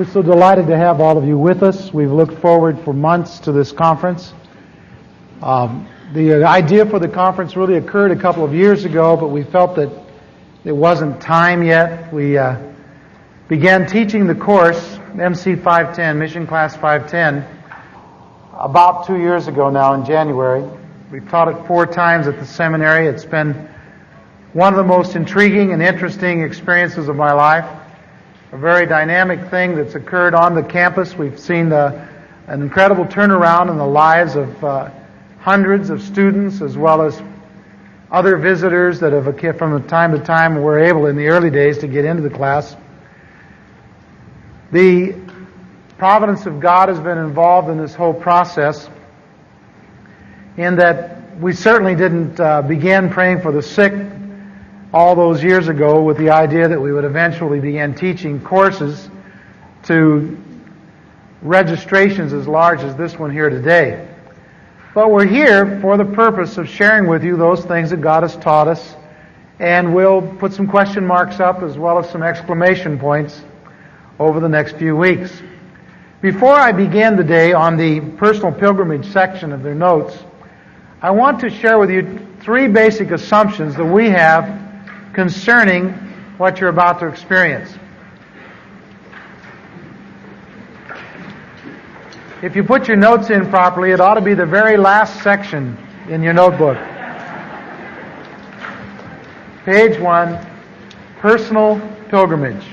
We're so delighted to have all of you with us. We've looked forward for months to this conference. The idea for the conference really occurred a couple of years ago, but we felt that it wasn't time yet. We began teaching the course, MC 510, Mission Class 510, about 2 years ago now in January. We've taught it 4 times at the seminary. It's been one of the most intriguing and interesting experiences of my life. A very dynamic thing that's occurred on the campus. We've seen an incredible turnaround in the lives of hundreds of students as well as other visitors that have, from time to time, were able in the early days to get into the class. The providence of God has been involved in this whole process, in that we certainly didn't begin praying for the sick all those years ago with the idea that we would eventually begin teaching courses to registrations as large as this one here today. But we're here for the purpose of sharing with you those things that God has taught us, and we'll put some question marks up as well as some exclamation points over the next few weeks. Before I begin the day on the personal pilgrimage section of their notes, I want to share with you 3 basic assumptions that we have concerning what you're about to experience. If you put your notes in properly, it ought to be the very last section in your notebook. Page 1, personal pilgrimage.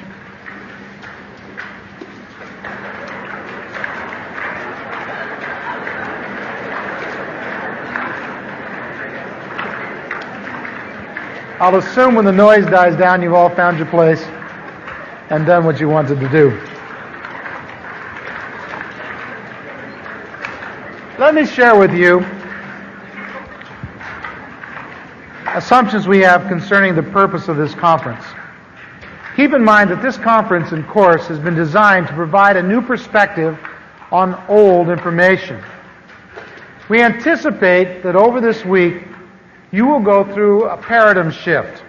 I'll assume when the noise dies down, you've all found your place and done what you wanted to do. Let me share with you assumptions we have concerning the purpose of this conference. Keep in mind that this conference and course has been designed to provide a new perspective on old information. We anticipate that over this week, you will go through a paradigm shift.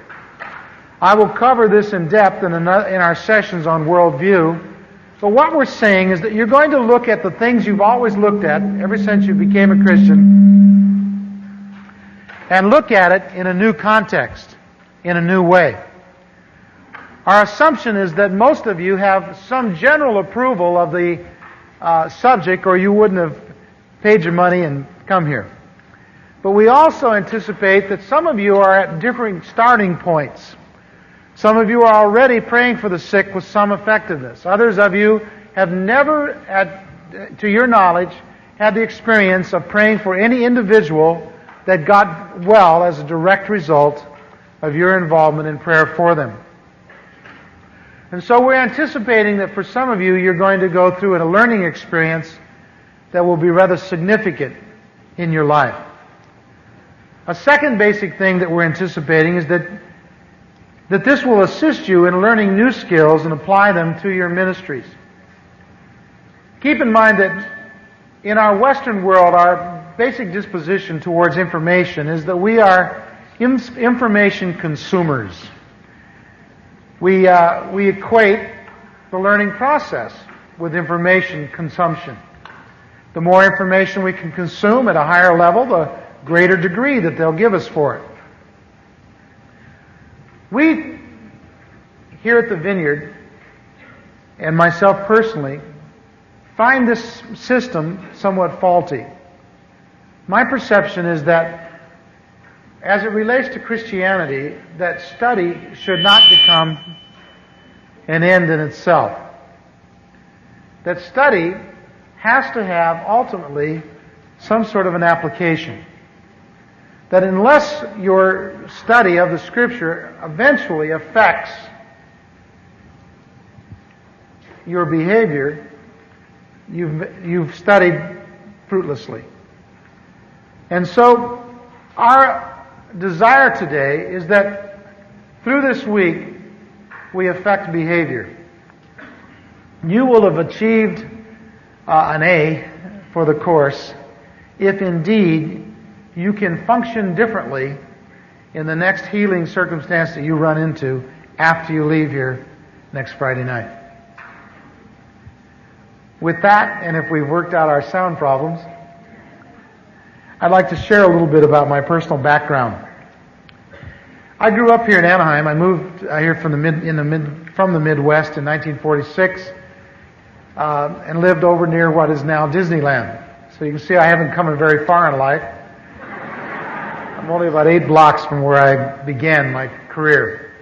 I will cover this in depth in our sessions on worldview. But what we're saying is that you're going to look at the things you've always looked at ever since you became a Christian and look at it in a new context, in a new way. Our assumption is that most of you have some general approval of the subject, or you wouldn't have paid your money and come here. But we also anticipate that some of you are at different starting points. Some of you are already praying for the sick with some effectiveness. Others of you have never, to your knowledge, had the experience of praying for any individual that got well as a direct result of your involvement in prayer for them. And so we're anticipating that for some of you, you're going to go through a learning experience that will be rather significant in your life. A second basic thing that we're anticipating is that this will assist you in learning new skills and apply them to your ministries. Keep in mind that in our Western world, our basic disposition towards information is that we are information consumers. We equate the learning process with information consumption. The more information we can consume at a higher level, the greater degree that they'll give us for it. We, here at the Vineyard, and myself personally, find this system somewhat faulty. My perception is that, as it relates to Christianity, that study should not become an end in itself. That study has to have, ultimately, some sort of an application. That unless your study of the Scripture eventually affects your behavior, you've studied fruitlessly. And so our desire today is that through this week we affect behavior. You will have achieved an A for the course if indeed you can function differently in the next healing circumstance that you run into after you leave here next Friday night. With that, and if we've worked out our sound problems, I'd like to share a little bit about my personal background. I grew up here in Anaheim. I moved here from the Midwest in 1946 and lived over near what is now Disneyland. So you can see I haven't come very far in life. I'm only about 8 blocks from where I began my career.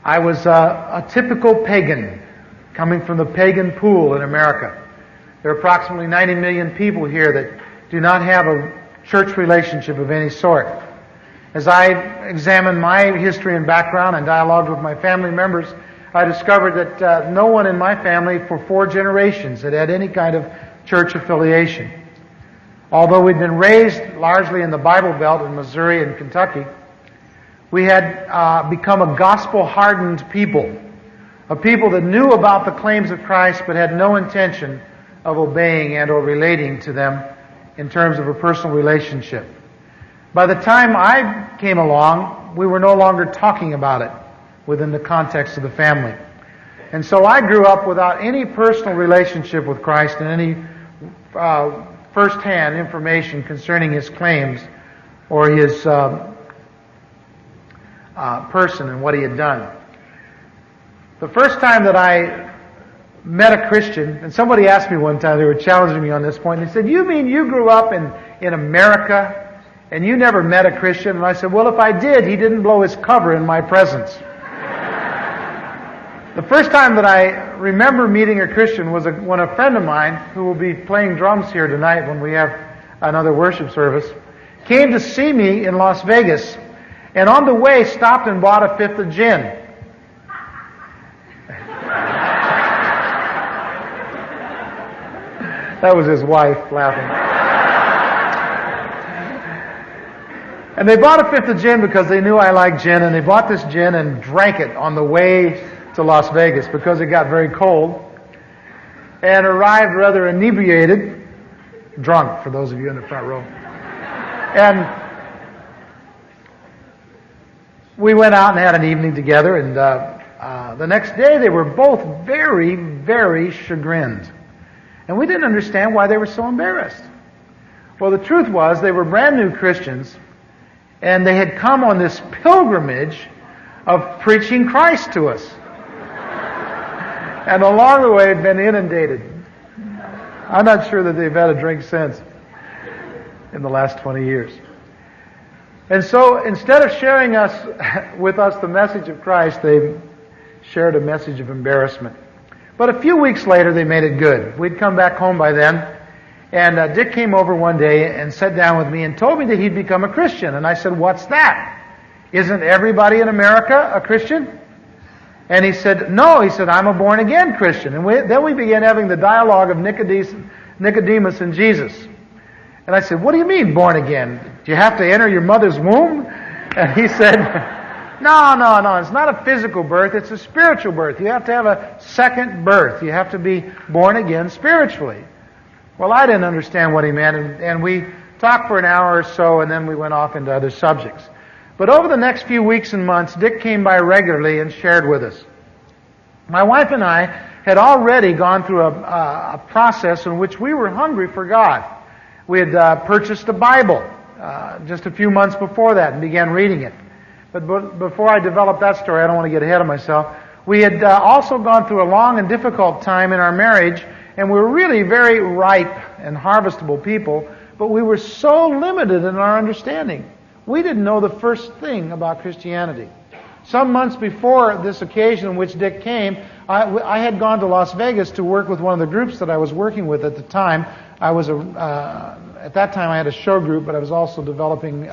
I was a typical pagan, coming from the pagan pool in America. There are approximately 90 million people here that do not have a church relationship of any sort. As I examined my history and background and dialogued with my family members, I discovered that no one in my family for 4 generations had had any kind of church affiliation. Although we'd been raised largely in the Bible Belt in Missouri and Kentucky, we had become a gospel-hardened people, a people that knew about the claims of Christ but had no intention of obeying and or relating to them in terms of a personal relationship. By the time I came along, we were no longer talking about it within the context of the family. And so I grew up without any personal relationship with Christ and any first-hand information concerning His claims or His person and what He had done. The first time that I met a Christian, and somebody asked me one time, they were challenging me on this point, and they said, "You mean you grew up in America and you never met a Christian?" And I said, "Well, if I did, he didn't blow his cover in my presence." The first time that I remember meeting a Christian was when a friend of mine, who will be playing drums here tonight when we have another worship service, came to see me in Las Vegas, and on the way stopped and bought a 5th of gin. That was his wife laughing. And they bought a 5th of gin because they knew I liked gin, and they bought this gin and drank it on the way to Las Vegas because it got very cold, and arrived rather inebriated, drunk, for those of you in the front row. And we went out and had an evening together, and the next day they were both very, very chagrined. And we didn't understand why they were so embarrassed. Well, the truth was they were brand new Christians, and they had come on this pilgrimage of preaching Christ to us. And along the way had been inundated. I'm not sure that they've had a drink since in the last 20 years. And so instead of sharing with us the message of Christ, they shared a message of embarrassment. But a few weeks later, they made it good. We'd come back home by then, and Dick came over one day and sat down with me and told me that he'd become a Christian. And I said, "What's that? Isn't everybody in America a Christian?" And he said, "No." He said, "I'm a born-again Christian." And then we began having the dialogue of Nicodemus and Jesus. And I said, "What do you mean, born again? Do you have to enter your mother's womb?" And he said, No. It's not a physical birth. It's a spiritual birth. You have to have a second birth. You have to be born again spiritually. Well, I didn't understand what he meant, and we talked for an hour or so, and then we went off into other subjects. But over the next few weeks and months, Dick came by regularly and shared with us. My wife and I had already gone through a process in which we were hungry for God. We had purchased a Bible just a few months before that and began reading it. But before I develop that story, I don't want to get ahead of myself. We had also gone through a long and difficult time in our marriage, and we were really very ripe and harvestable people, but we were so limited in our understanding. We didn't know the first thing about Christianity. Some months before this occasion in which Dick came, I had gone to Las Vegas to work with one of the groups that I was working with at the time. At that time I had a show group, but I was also developing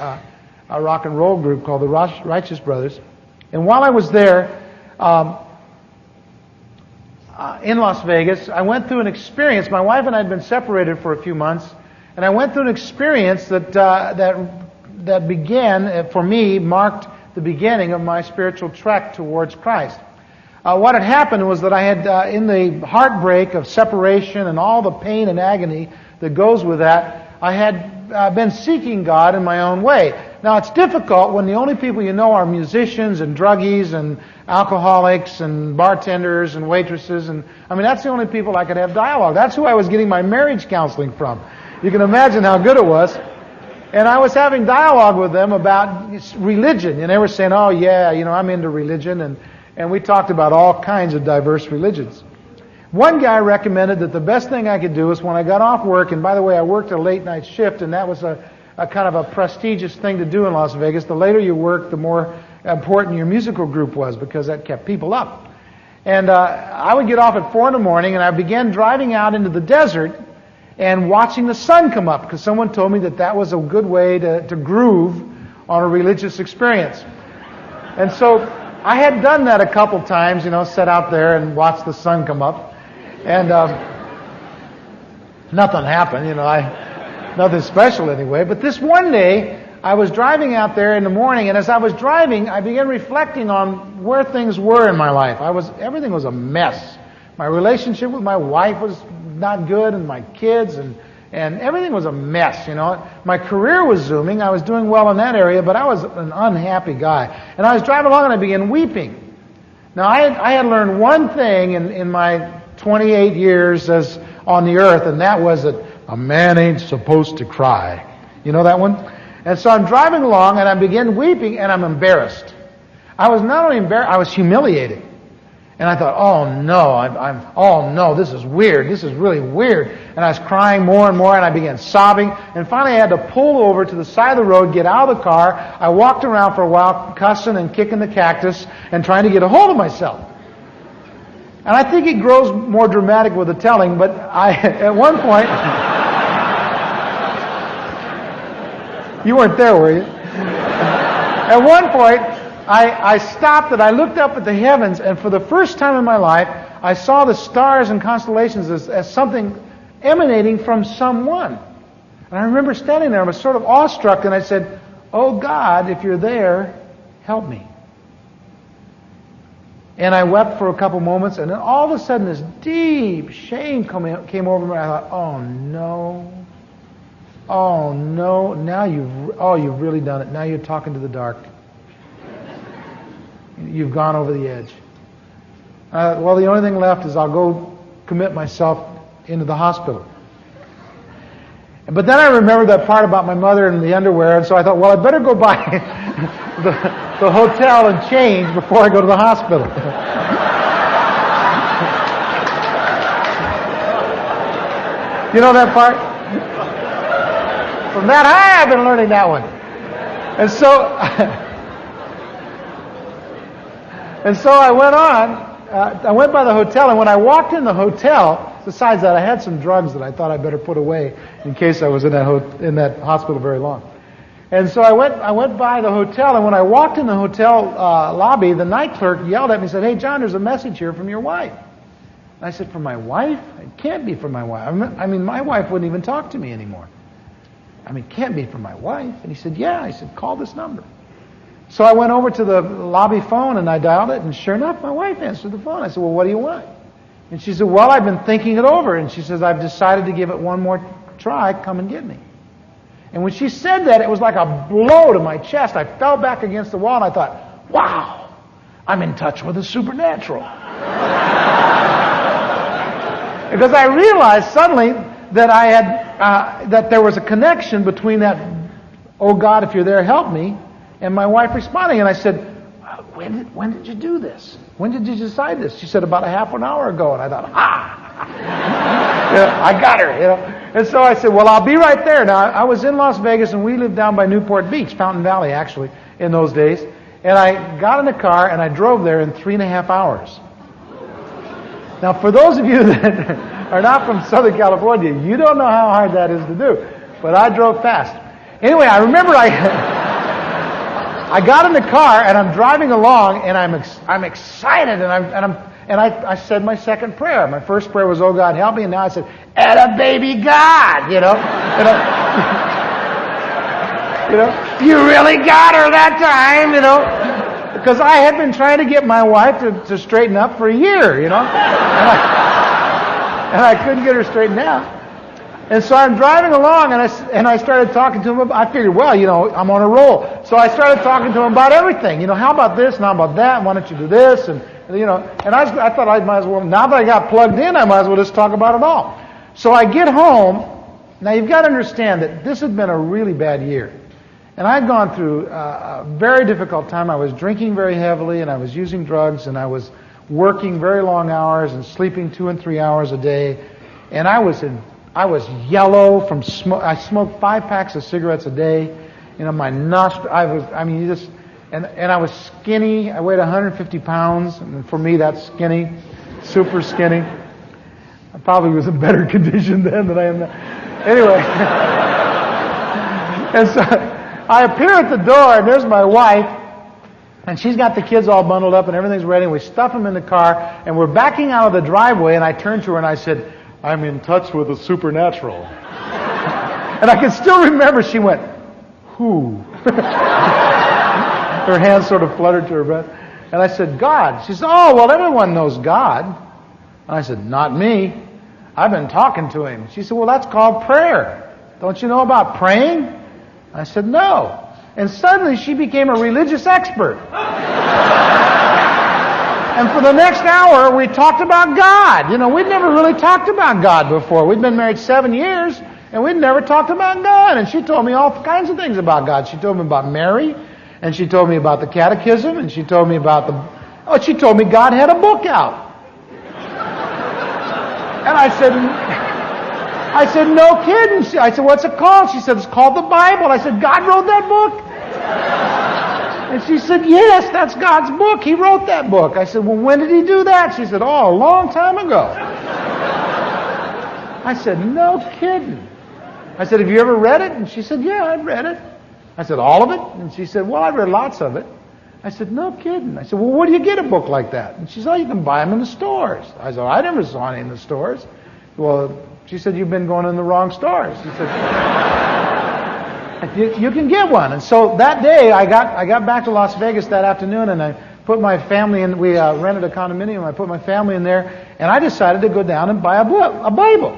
a rock and roll group called the Righteous Brothers. And while I was there in Las Vegas, I went through an experience. My wife and I had been separated for a few months, and I went through an experience that began, for me, marked the beginning of my spiritual trek towards Christ. What had happened was that I had, in the heartbreak of separation and all the pain and agony that goes with that, I had been seeking God in my own way. Now, it's difficult when the only people you know are musicians and druggies and alcoholics and bartenders and waitresses. And I mean, that's the only people I could have dialogue. That's who I was getting my marriage counseling from. You can imagine how good it was. And I was having dialogue with them about religion. And they were saying, oh, yeah, I'm into religion. And we talked about all kinds of diverse religions. One guy recommended that the best thing I could do is when I got off work, and by the way, I worked a late night shift, and that was a kind of a prestigious thing to do in Las Vegas. The later you worked, the more important your musical group was, because that kept people up. And I would get off at 4 in the morning, and I began driving out into the desert and watching the sun come up, because someone told me that was a good way to groove on a religious experience. And so I had done that a couple times, sat out there and watched the sun come up. And nothing happened, nothing special anyway. But this one day, I was driving out there in the morning, and as I was driving, I began reflecting on where things were in my life. Everything was a mess. My relationship with my wife was not good, and my kids, and everything was a mess, My career was zooming. I was doing well in that area, but I was an unhappy guy. And I was driving along, and I began weeping. Now, I had learned one thing in my 28 years as on the earth, and that was that a man ain't supposed to cry. You know that one? And so I'm driving along, and I begin weeping, and I'm embarrassed. I was not only embarrassed, I was humiliated. And I thought, oh no, this is weird. This is really weird. And I was crying more and more, and I began sobbing. And finally I had to pull over to the side of the road, get out of the car. I walked around for a while, cussing and kicking the cactus and trying to get a hold of myself. And I think it grows more dramatic with the telling, but at one point... You weren't there, were you? At one point, I stopped and I looked up at the heavens, and for the first time in my life, I saw the stars and constellations as something emanating from someone. And I remember standing there, I was sort of awestruck, and I said, oh God, if you're there, help me. And I wept for a couple moments, and then all of a sudden this deep shame came over me. I thought, oh no, now you've really done it. Now you're talking to the dark. You've gone over the edge. Well, the only thing left is I'll go commit myself into the hospital. But then I remembered that part about my mother and the underwear, and so I thought, well, I better go by the hotel and change before I go to the hospital. You know that part? From that high, I've been learning that one. And so I went on. I went by the hotel, and when I walked in the hotel, besides that, I had some drugs that I thought I better put away in case I was in that hospital very long. And so I went by the hotel, and when I walked in the hotel lobby, the night clerk yelled at me and said, "Hey, John, there's a message here from your wife." And I said, "From my wife? It can't be from my wife. I mean, my wife wouldn't even talk to me anymore. I mean, it can't be from my wife." And he said, "Yeah." I said, "Call this number." So I went over to the lobby phone, and I dialed it, and sure enough, my wife answered the phone. I said, "Well, what do you want?" And she said, "Well, I've been thinking it over." And she says, "I've decided to give it one more try. Come and get me." And when she said that, it was like a blow to my chest. I fell back against the wall, and I thought, wow, I'm in touch with the supernatural. Because I realized suddenly that I had that there was a connection between that, "Oh God, if you're there, help me," and my wife responding. And I said, when did you do this? When did you decide this? She said, "About a half an hour ago." And I thought, I got her, And so I said, "Well, I'll be right there." Now, I was in Las Vegas, and we lived down by Newport Beach, Fountain Valley, actually, in those days. And I got in the car, and I drove there in 3.5 hours. Now, for those of you that are not from Southern California, you don't know how hard that is to do. But I drove fast. Anyway, I remember I got in the car, and I'm driving along, and I'm excited, and I said my second prayer. My first prayer was, "Oh God, help me," and now I said, "Atta baby God," You really got her that time, because I had been trying to get my wife to straighten up for a year, and I couldn't get her straightened out. And so I'm driving along, and I started talking to him. I figured, well, I'm on a roll. So I started talking to him about everything. How about this, and how about that, and why don't you do this, and I thought I might as well, now that I got plugged in, I might as well just talk about it all. So I get home. Now you've got to understand that this had been a really bad year. And I'd gone through a very difficult time. I was drinking very heavily, and I was using drugs, and I was working very long hours and sleeping 2 and 3 hours a day. And I was yellow from smoke. I smoked 5 packs of cigarettes a day. My nostril. And I was skinny. I weighed 150 pounds. And for me, that's skinny, super skinny. I probably was in better condition then than I am now. Anyway, and so I appear at the door, and there's my wife, and she's got the kids all bundled up, and everything's ready, and we stuff them in the car, and we're backing out of the driveway, and I turned to her and I said, "I'm in touch with the supernatural." And I can still remember she went, "Who?" Her hands sort of fluttered to her breast. And I said, "God." She said, "Oh, well, everyone knows God." And I said, "Not me. I've been talking to him." She said, "Well, that's called prayer. Don't you know about praying?" I said, "No." And suddenly she became a religious expert. And for the next hour, we talked about God. We'd never really talked about God before. We'd been married 7 years, and we'd never talked about God. And she told me all kinds of things about God. She told me about Mary, and she told me about the catechism, and she told me about she told me God had a book out. And I said, "No kidding." I said, "What's it called?" She said, "It's called the Bible." I said, "God wrote that book?" And she said, "Yes, that's God's book. He wrote that book." I said, "Well, when did he do that?" She said, "Oh, a long time ago." I said, "No kidding." I said, "Have you ever read it?" And she said, "Yeah, I've read it." I said, "All of it?" And she said, "Well, I've read lots of it." I said, "No kidding." I said, "Well, where do you get a book like that?" And she said, "Oh, you can buy them in the stores." I said, "I never saw any in the stores." Well, she said, "You've been going in the wrong stores." She said, you can get one. And so that day, I got back to Las Vegas that afternoon, and I put my family in. We rented a condominium. I put my family in there, and I decided to go down and buy a Bible.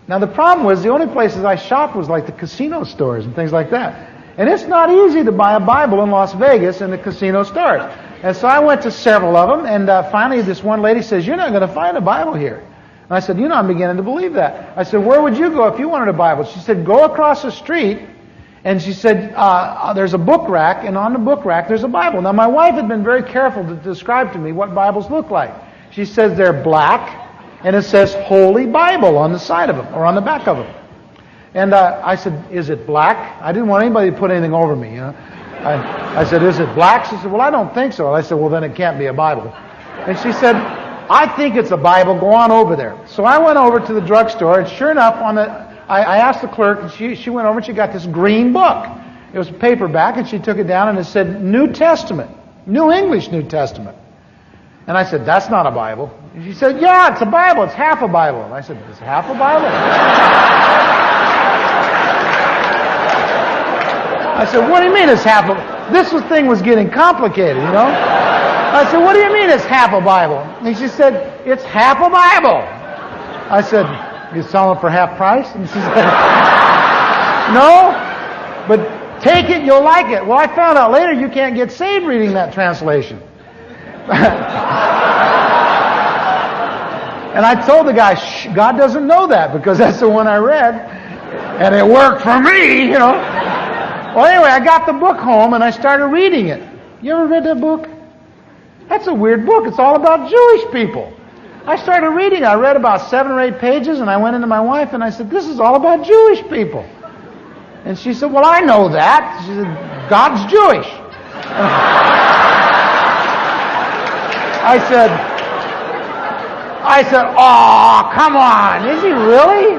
Now, the problem was the only places I shopped was like the casino stores and things like that. And it's not easy to buy a Bible in Las Vegas in the casino stores. And so I went to several of them, and finally this one lady says, "You're not going to find a Bible here." And I said, "I'm beginning to believe that." I said, "Where would you go if you wanted a Bible?" She said, "Go across the street." And she said, "There's a book rack, and on the book rack there's a Bible." Now, my wife had been very careful to describe to me what Bibles look like. She says they're black, and it says Holy Bible on the side of them, or on the back of them. And I said, "Is it black?" I didn't want anybody to put anything over me, I said, "Is it black?" She said, "Well, I don't think so." And I said, "Well, then it can't be a Bible." And she said, "I think it's a Bible. Go on over there." So I went over to the drugstore, and sure enough, I asked the clerk, and she went over and she got this green book. It was a paperback, and she took it down, and it said New Testament, New English New Testament. And I said, "That's not a Bible." And she said, "Yeah, it's a Bible. It's half a Bible." And I said, "It's half a Bible?" I said, "What do you mean it's half a..." This thing was getting complicated, I said, "What do you mean it's half a Bible?" And she said, "It's half a Bible." I said, "You sell it for half price?" And she said, "No, but take it, you'll like it." Well, I found out later you can't get saved reading that translation. And I told the guy, "Shh, God doesn't know that, because that's the one I read, and it worked for me, Well, anyway, I got the book home, and I started reading it. You ever read that book? That's a weird book. It's all about Jewish people. I started reading. I read about 7 or 8 pages, and I went into my wife, and I said, "This is all about Jewish people." And she said, "Well, I know that." She said, "God's Jewish." I said, "Oh, come on. Is he really?"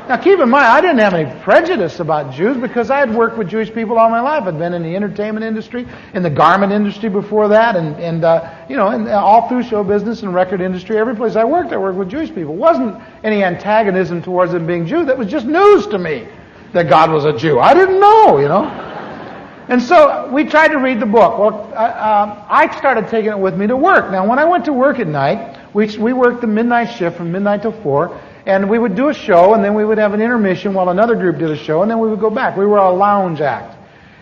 Now keep in mind, I didn't have any prejudice about Jews because I had worked with Jewish people all my life. I'd been in the entertainment industry, in the garment industry before that, and all through show business and record industry. Every place I worked with Jewish people. It wasn't any antagonism towards them being Jews. That was just news to me that God was a Jew. I didn't know, And so we tried to read the book. Well, I started taking it with me to work. Now, when I went to work at night, we worked the midnight shift from midnight till 4, And we would do a show, and then we would have an intermission while another group did a show, and then we would go back. We were a lounge act.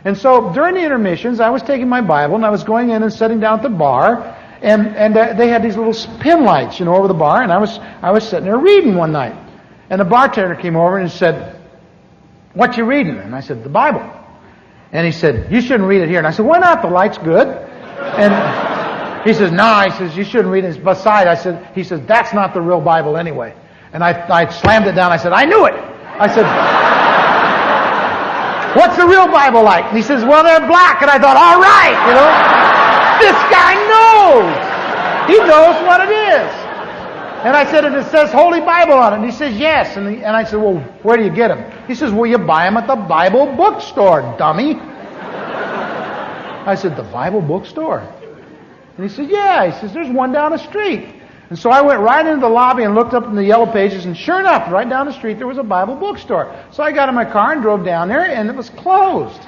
And so during the intermissions, I was taking my Bible, and I was going in and sitting down at the bar, and they had these little pin lights, over the bar, and I was sitting there reading one night. And the bartender came over and said, "What you reading?" And I said, "The Bible." And he said, "You shouldn't read it here." And I said, "Why not? The light's good." And he says, "No," he says, "you shouldn't read it." Besides, he says, "That's not the real Bible anyway." And I slammed it down. I said, "I knew it." I said, "What's the real Bible like?" And he says, "Well, they're black." And I thought, all right, this guy knows. He knows what it is. And I said, "And it says Holy Bible on it." And he says, "Yes." And I said, "Well, where do you get them?" He says, "Well, you buy them at the Bible bookstore, dummy." I said, "The Bible bookstore?" And he said, "Yeah." He says, "There's one down the street." And so I went right into the lobby and looked up in the yellow pages, and sure enough, right down the street there was a Bible bookstore. So I got in my car and drove down there, and it was closed.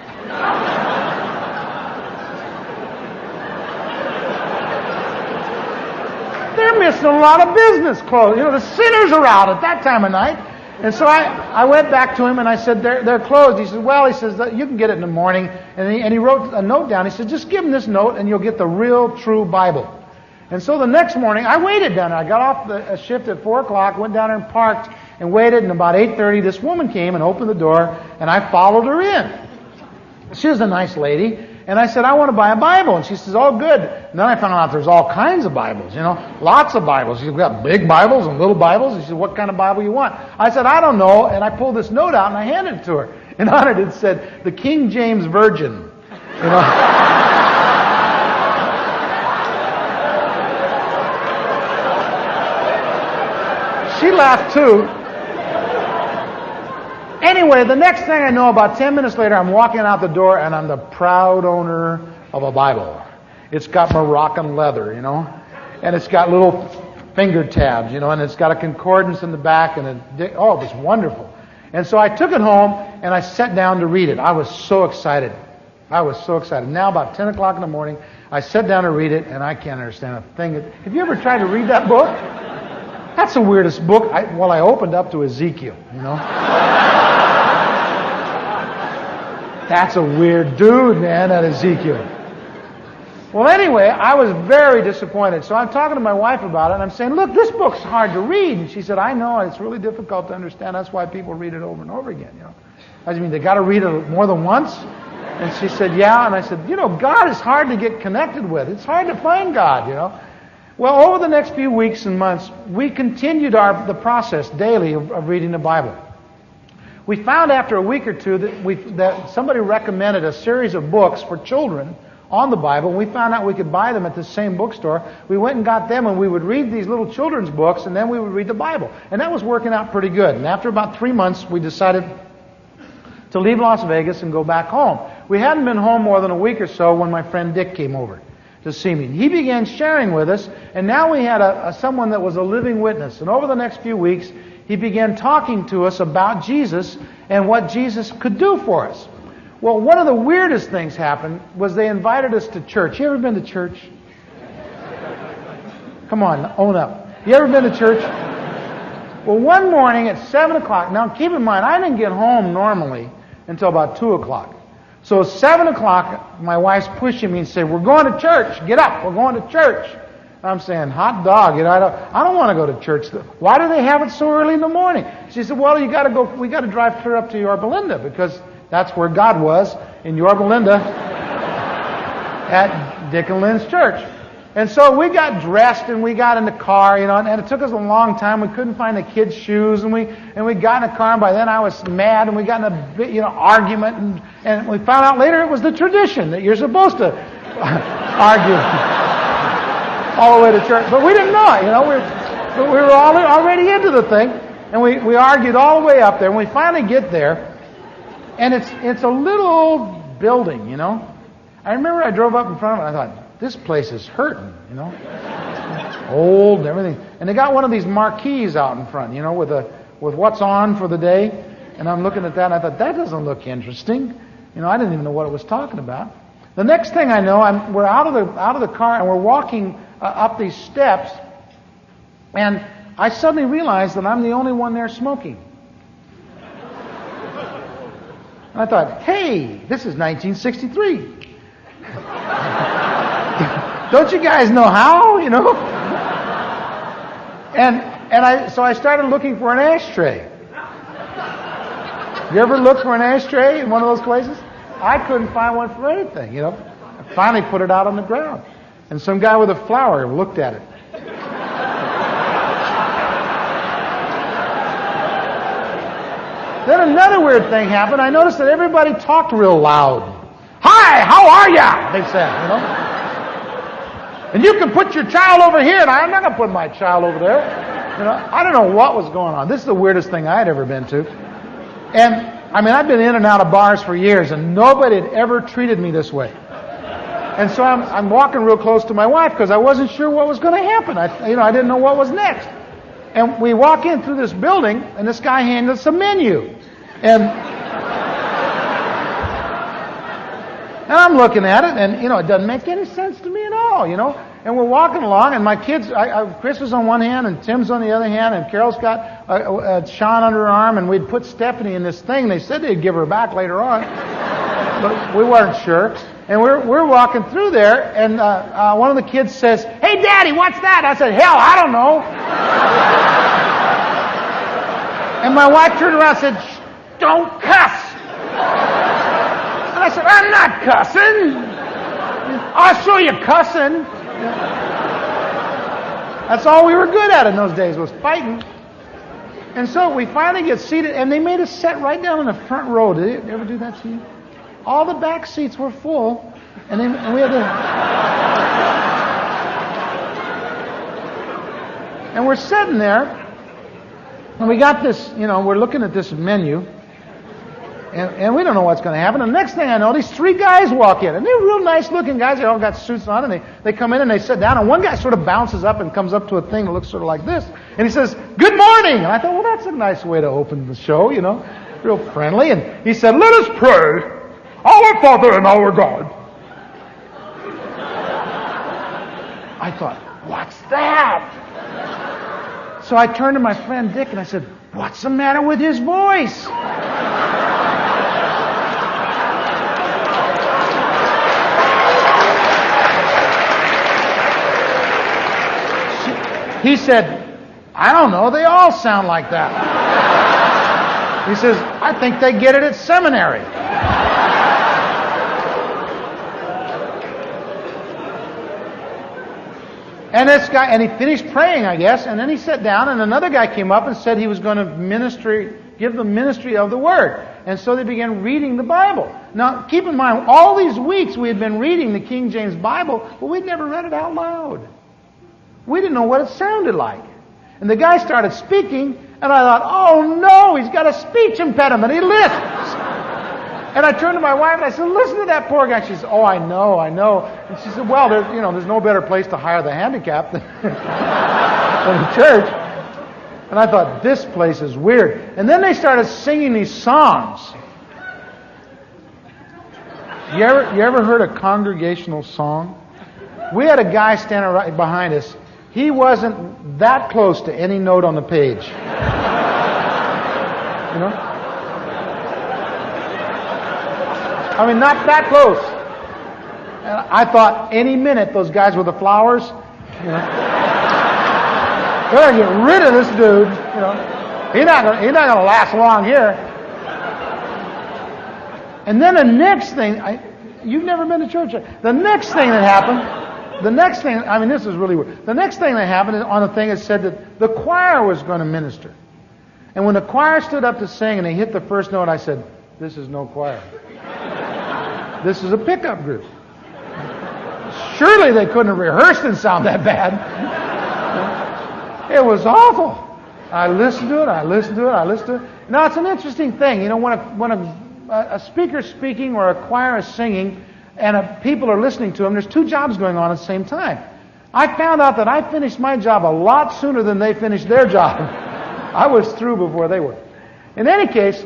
They're missing a lot of business closed. The sinners are out at that time of night. And so I went back to him and I said, they're closed. He said, "Well," he says, "you can get it in the morning." And he wrote a note down. He said, "Just give him this note and you'll get the real, true Bible." And so the next morning, I waited down there. I got off a shift at 4 o'clock, went down there and parked and waited. And about 8:30, this woman came and opened the door, and I followed her in. She was a nice lady. And I said, "I want to buy a Bible." And she says, "Oh, good." And then I found out there's all kinds of Bibles, lots of Bibles. You've got big Bibles and little Bibles. She said, "What kind of Bible you want?" I said, "I don't know." And I pulled this note out and I handed it to her. And on it said, "The King James Version." She laughed too. Anyway, the next thing I know, about 10 minutes later, I'm walking out the door, and I'm the proud owner of a Bible. It's got Moroccan leather, and it's got little finger tabs, and it's got a concordance in the back, and it was wonderful. And so I took it home, and I sat down to read it. I was so excited. Now, about 10 o'clock in the morning, I sat down to read it, and I can't understand a thing. Have you ever tried to read that book? That's the weirdest book. I opened up to Ezekiel, That's a weird dude, man, that Ezekiel. Well, anyway, I was very disappointed. So I'm talking to my wife about it, and I'm saying, "Look, this book's hard to read." And she said, "I know, it's really difficult to understand. That's why people read it over and over again, I mean, they got to read it more than once? And she said, "Yeah." And I said, God is hard to get connected with. It's hard to find God, Well, over the next few weeks and months, we continued the process daily of reading the Bible. We found after a week or two that somebody recommended a series of books for children on the Bible. We found out we could buy them at the same bookstore. We went and got them, and we would read these little children's books, and then we would read the Bible. And that was working out pretty good. And after about 3 months, we decided to leave Las Vegas and go back home. We hadn't been home more than a week or so when my friend Dick came over to see me. He began sharing with us, and now we had someone that was a living witness. And over the next few weeks, he began talking to us about Jesus and what Jesus could do for us. Well, one of the weirdest things happened was they invited us to church. You ever been to church? Come on, own up. You ever been to church? Well, one morning at 7 o'clock, now keep in mind, I didn't get home normally until about 2 o'clock. So at 7 o'clock, my wife's pushing me and saying, "We're going to church. Get up. We're going to church." I'm saying, "Hot dog, I don't want to go to church. Why do they have it so early in the morning?" She said, "Well, we got to drive clear up to Yorba Linda, because that's where God was, in Yorba Linda at Dick and Lynn's church." And so we got dressed and we got in the car, and it took us a long time. We couldn't find the kids' shoes, and we got in the car, and by then I was mad, and we got in a bit, argument, and we found out later it was the tradition that you're supposed to argue all the way to church. But we didn't know it, we were already into the thing, and we argued all the way up there, and we finally get there, and it's a little old building, I remember I drove up in front of it, and I thought, this place is hurting, It's old and everything. And they got one of these marquees out in front, with what's on for the day. And I'm looking at that, and I thought, that doesn't look interesting. I didn't even know what it was talking about. The next thing I know, we're out of the car, and we're walking up these steps, and I suddenly realized that I'm the only one there smoking. And I thought, hey, this is 1963. Don't you guys know how, So I started looking for an ashtray. You ever look for an ashtray in one of those places? I couldn't find one for anything, I finally put it out on the ground. And some guy with a flower looked at it. Then another weird thing happened. I noticed that everybody talked real loud. Hi, how are ya? They said, And you can put your child over here, and I'm not going to put my child over there. I don't know what was going on. This is the weirdest thing I had ever been to. And, I've been in and out of bars for years, and nobody had ever treated me this way. And so I'm walking real close to my wife because I wasn't sure what was going to happen. I didn't know what was next. And we walk in through this building, and this guy handed us a menu. And I'm looking at it, and, it doesn't make any sense to me at all, And we're walking along, and my kids, Chris is on one hand, and Tim's on the other hand, and Carol's got Sean under her arm, and we'd put Stephanie in this thing. They said they'd give her back later on, but we weren't sure. And we're walking through there, and one of the kids says, "Hey, Daddy, what's that?" I said, "Hell, I don't know." And my wife turned around and said, "Shh, don't cuss." And I said, "I'm not cussing. I'll show you cussing." That's all we were good at in those days, was fighting. And so we finally get seated, and they made us sit right down in the front row. Did they ever do that to you? All the back seats were full, and we had to... And we're sitting there, and we got this, we're looking at this menu, and we don't know what's going to happen. And the next thing I know, these three guys walk in, and they're real nice-looking guys. They all got suits on, and they come in and they sit down, and one guy sort of bounces up and comes up to a thing that looks sort of like this, and he says, "Good morning." And I thought, well, that's a nice way to open the show, real friendly. And he said, "Let us pray. Our Father and our God." I thought, what's that? So I turned to my friend Dick and I said, "What's the matter with his voice?" He said, "I don't know, they all sound like that." He says, "I think they get it at seminary." And this guy, and he finished praying, I guess, and then he sat down, and another guy came up and said he was going to give the ministry of the Word. And so they began reading the Bible. Now, keep in mind, all these weeks we had been reading the King James Bible, but we'd never read it out loud. We didn't know what it sounded like. And the guy started speaking, and I thought, oh no, he's got a speech impediment. He lisps. And I turned to my wife and I said, "Listen to that poor guy." She said, "Oh, I know. And she said, "Well, there's no better place to hire the handicapped than the church." And I thought, this place is weird. And then they started singing these songs. You ever heard a congregational song? We had a guy standing right behind us. He wasn't that close to any note on the page. Not that close. And I thought any minute those guys with the flowers, they're going to get rid of this dude. He's not going to last long here. And then the next thing, you've never been to church. The next thing that happened, this is really weird. The next thing that happened on the thing, it said that the choir was going to minister. And when the choir stood up to sing and they hit the first note, I said, "This is no choir. This is a pickup group. Surely they couldn't have rehearsed and sound that bad." It was awful. I listened to it. Now, it's an interesting thing. When a speaker's speaking or a choir is singing and people are listening to them, there's two jobs going on at the same time. I found out that I finished my job a lot sooner than they finished their job. I was through before they were. In any case,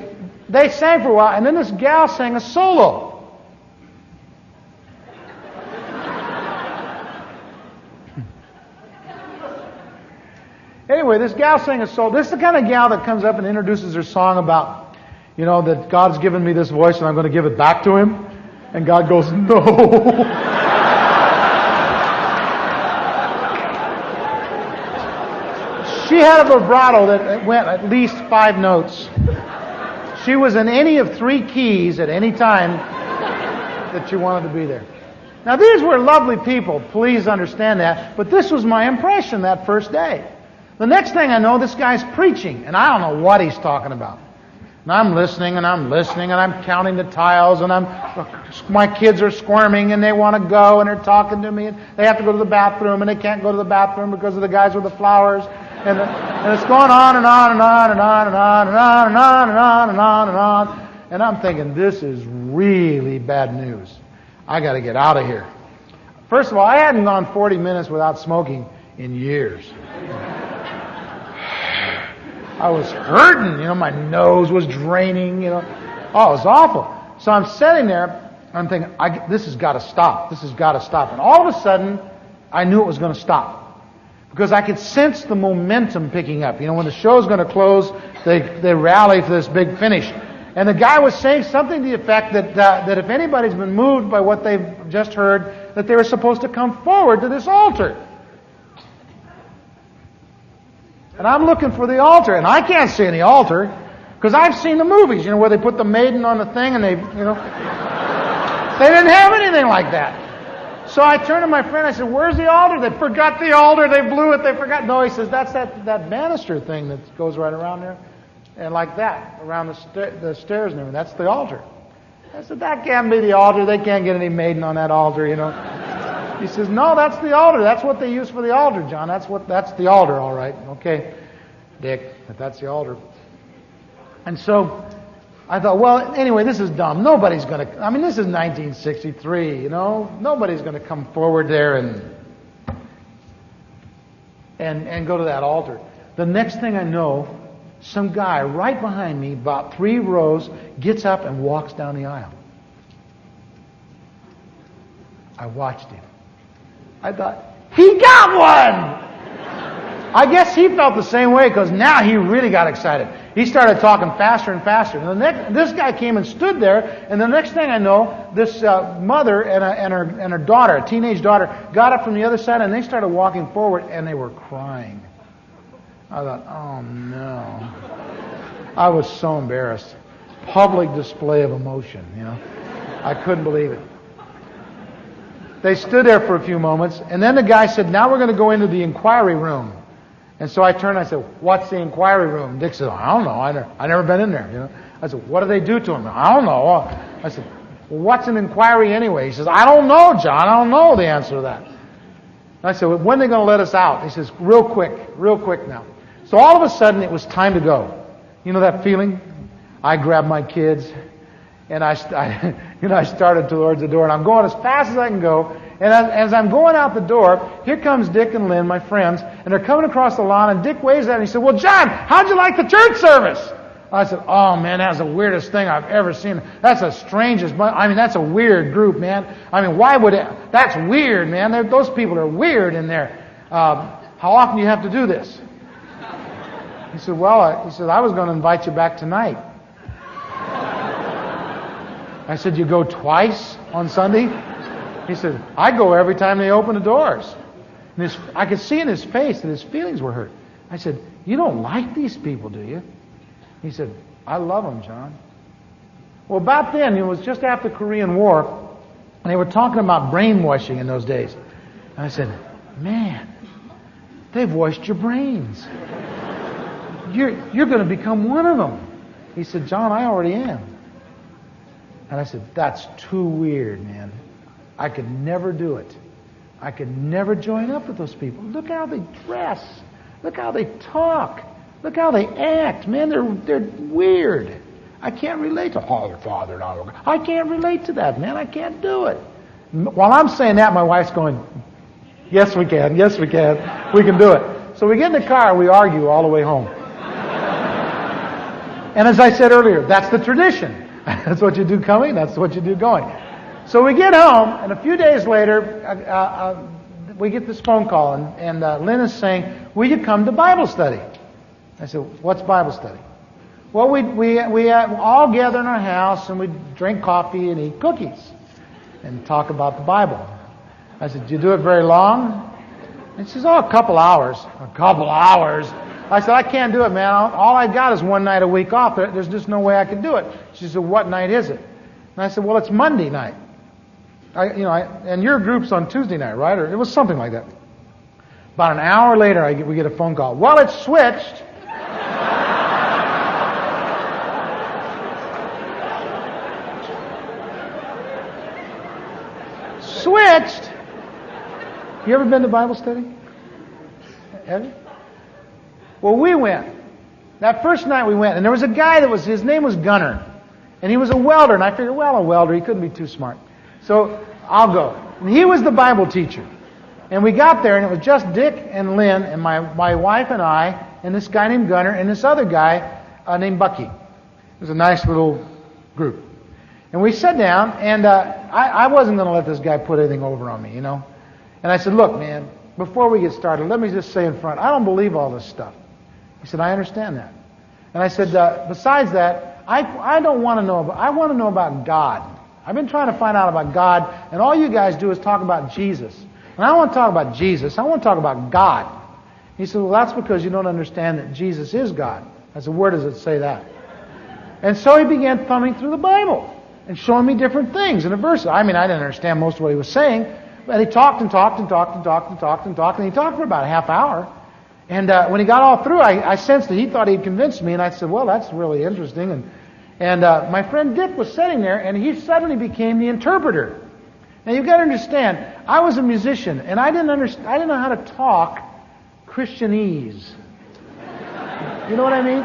they sang for a while, and then this gal sang a solo. It anyway, this gal sang a song. This is the kind of gal that comes up and introduces her song about, that God's given me this voice and I'm going to give it back to Him. And God goes, no. She had a vibrato that went at least 5 notes. She was in any of 3 keys at any time that she wanted to be there. Now, these were lovely people, please understand that, but this was my impression that first day. The next thing I know, this guy's preaching, and I don't know what he's talking about. And I'm listening, and I'm listening, and I'm counting the tiles, and my kids are squirming, and they want to go, and they're talking to me, and they have to go to the bathroom, and they can't go to the bathroom because of the guys with the flowers. And it's going on and on and on and on and on and on and on and on and on and on. And I'm thinking, this is really bad news. I got to get out of here. First of all, I hadn't gone 40 minutes without smoking in years. I was hurting, my nose was draining, Oh, it was awful. So I'm sitting there, I'm thinking, this has got to stop. This has got to stop. And all of a sudden, I knew it was going to stop. Because I could sense the momentum picking up. When the show's going to close, they rally for this big finish. And the guy was saying something to the effect that if anybody's been moved by what they've just heard, that they were supposed to come forward to this altar. And I'm looking for the altar, and I can't see any altar, because I've seen the movies, where they put the maiden on the thing, and they didn't have anything like that. So I turned to my friend, I said, where's the altar? They forgot the altar, they blew it, they forgot. No, he says, that's that banister thing that goes right around there. And like that, around the stairs and everything. That's the altar. I said, that can't be the altar. They can't get any maiden on that altar, He says, no, that's the altar. That's what they use for the altar, John. That's the altar, all right. Okay, Dick, but that's the altar. And so I thought, well, anyway, this is dumb. Nobody's going to, this is 1963, Nobody's going to come forward there and go to that altar. The next thing I know, some guy right behind me, about 3 rows, gets up and walks down the aisle. I watched him. I thought, he got one! I guess he felt the same way, because now he really got excited. He started talking faster and faster. And this guy came and stood there, and the next thing I know, this mother and her daughter, a teenage daughter, got up from the other side, and they started walking forward, and they were crying. I thought, oh no. I was so embarrassed. Public display of emotion, I couldn't believe it. They stood there for a few moments, and then the guy said, now we're going to go into the inquiry room. And so I turned and I said, what's the inquiry room? Dick said, I don't know. I never been in there. I said, what do they do to him? I don't know. I said, well, what's an inquiry anyway? He says, I don't know, John. I don't know the answer to that. And I said, well, when are they going to let us out? He says, real quick now. So all of a sudden it was time to go. You know that feeling? I grabbed my kids and I started towards the door, and I'm going as fast as I can go. And as I'm going out the door, here comes Dick and Lynn, my friends, and they're coming across the lawn, and Dick waves at me and he said, well, John, how'd you like the church service? I said, oh, man, that's the weirdest thing I've ever seen. That's the strangest, that's a weird group, man. Why would it? That's weird, man. Those people are weird in there. How often do you have to do this? He said, well, I was going to invite you back tonight. I said, you go twice on Sunday? He said, I go every time they open the doors. And I could see in his face that his feelings were hurt. I said, you don't like these people, do you? He said, I love them, John. Well, about then, it was just after the Korean War, and they were talking about brainwashing in those days. And I said, man, they've washed your brains. You're going to become one of them. He said, John, I already am. And I said, that's too weird, man. I could never do it. I could never join up with those people. Look how they dress. Look how they talk. Look how they act. Man, they're weird. I can't relate to your father. I can't relate to that, man. I can't do it. While I'm saying that, my wife's going, yes, we can. Yes, we can. We can do it. So we get in the car, we argue all the way home. And as I said earlier, that's the tradition. That's what you do coming, that's what you do going. So we get home, and a few days later, we get this phone call, and Lynn is saying, will you come to Bible study? I said, what's Bible study? Well, we all gather in our house, and we drink coffee and eat cookies and talk about the Bible. I said, do you do it very long? And she says, a couple hours. A couple hours? I said, I can't do it, man. All I got is one night a week off. There's just no way I can do it. She said, what night is it? And I said, well, it's Monday night. And your group's on Tuesday night, right? Or it was something like that. About an hour later, we get a phone call. Well, it's switched. Switched? You ever been to Bible study? Have you? Well, we went. That first night we went, and there was a guy his name was Gunner. And he was a welder, and I figured, well, a welder, he couldn't be too smart. So, I'll go. And he was the Bible teacher. And we got there, and it was just Dick and Lynn, and my wife and I, and this guy named Gunner, and this other guy named Bucky. It was a nice little group. And we sat down, and I wasn't going to let this guy put anything over on me, And I said, look, man, before we get started, let me just say in front, I don't believe all this stuff. He said, I understand that. And I said, besides that, I don't want to know I want to know about God. I've been trying to find out about God, and all you guys do is talk about Jesus. And I don't want to talk about Jesus. I want to talk about God. He said, well, that's because you don't understand that Jesus is God. I said, where does it say that? And so he began thumbing through the Bible and showing me different things in a verse. I didn't understand most of what he was saying, but he talked and talked and talked and talked and talked and talked, and he talked for about a half hour. And when he got all through, I sensed that he thought he'd convinced me, and I said, well, that's really interesting. And my friend Dick was sitting there, and he suddenly became the interpreter. Now, you've got to understand, I was a musician, and I didn't know how to talk Christianese. You know what I mean?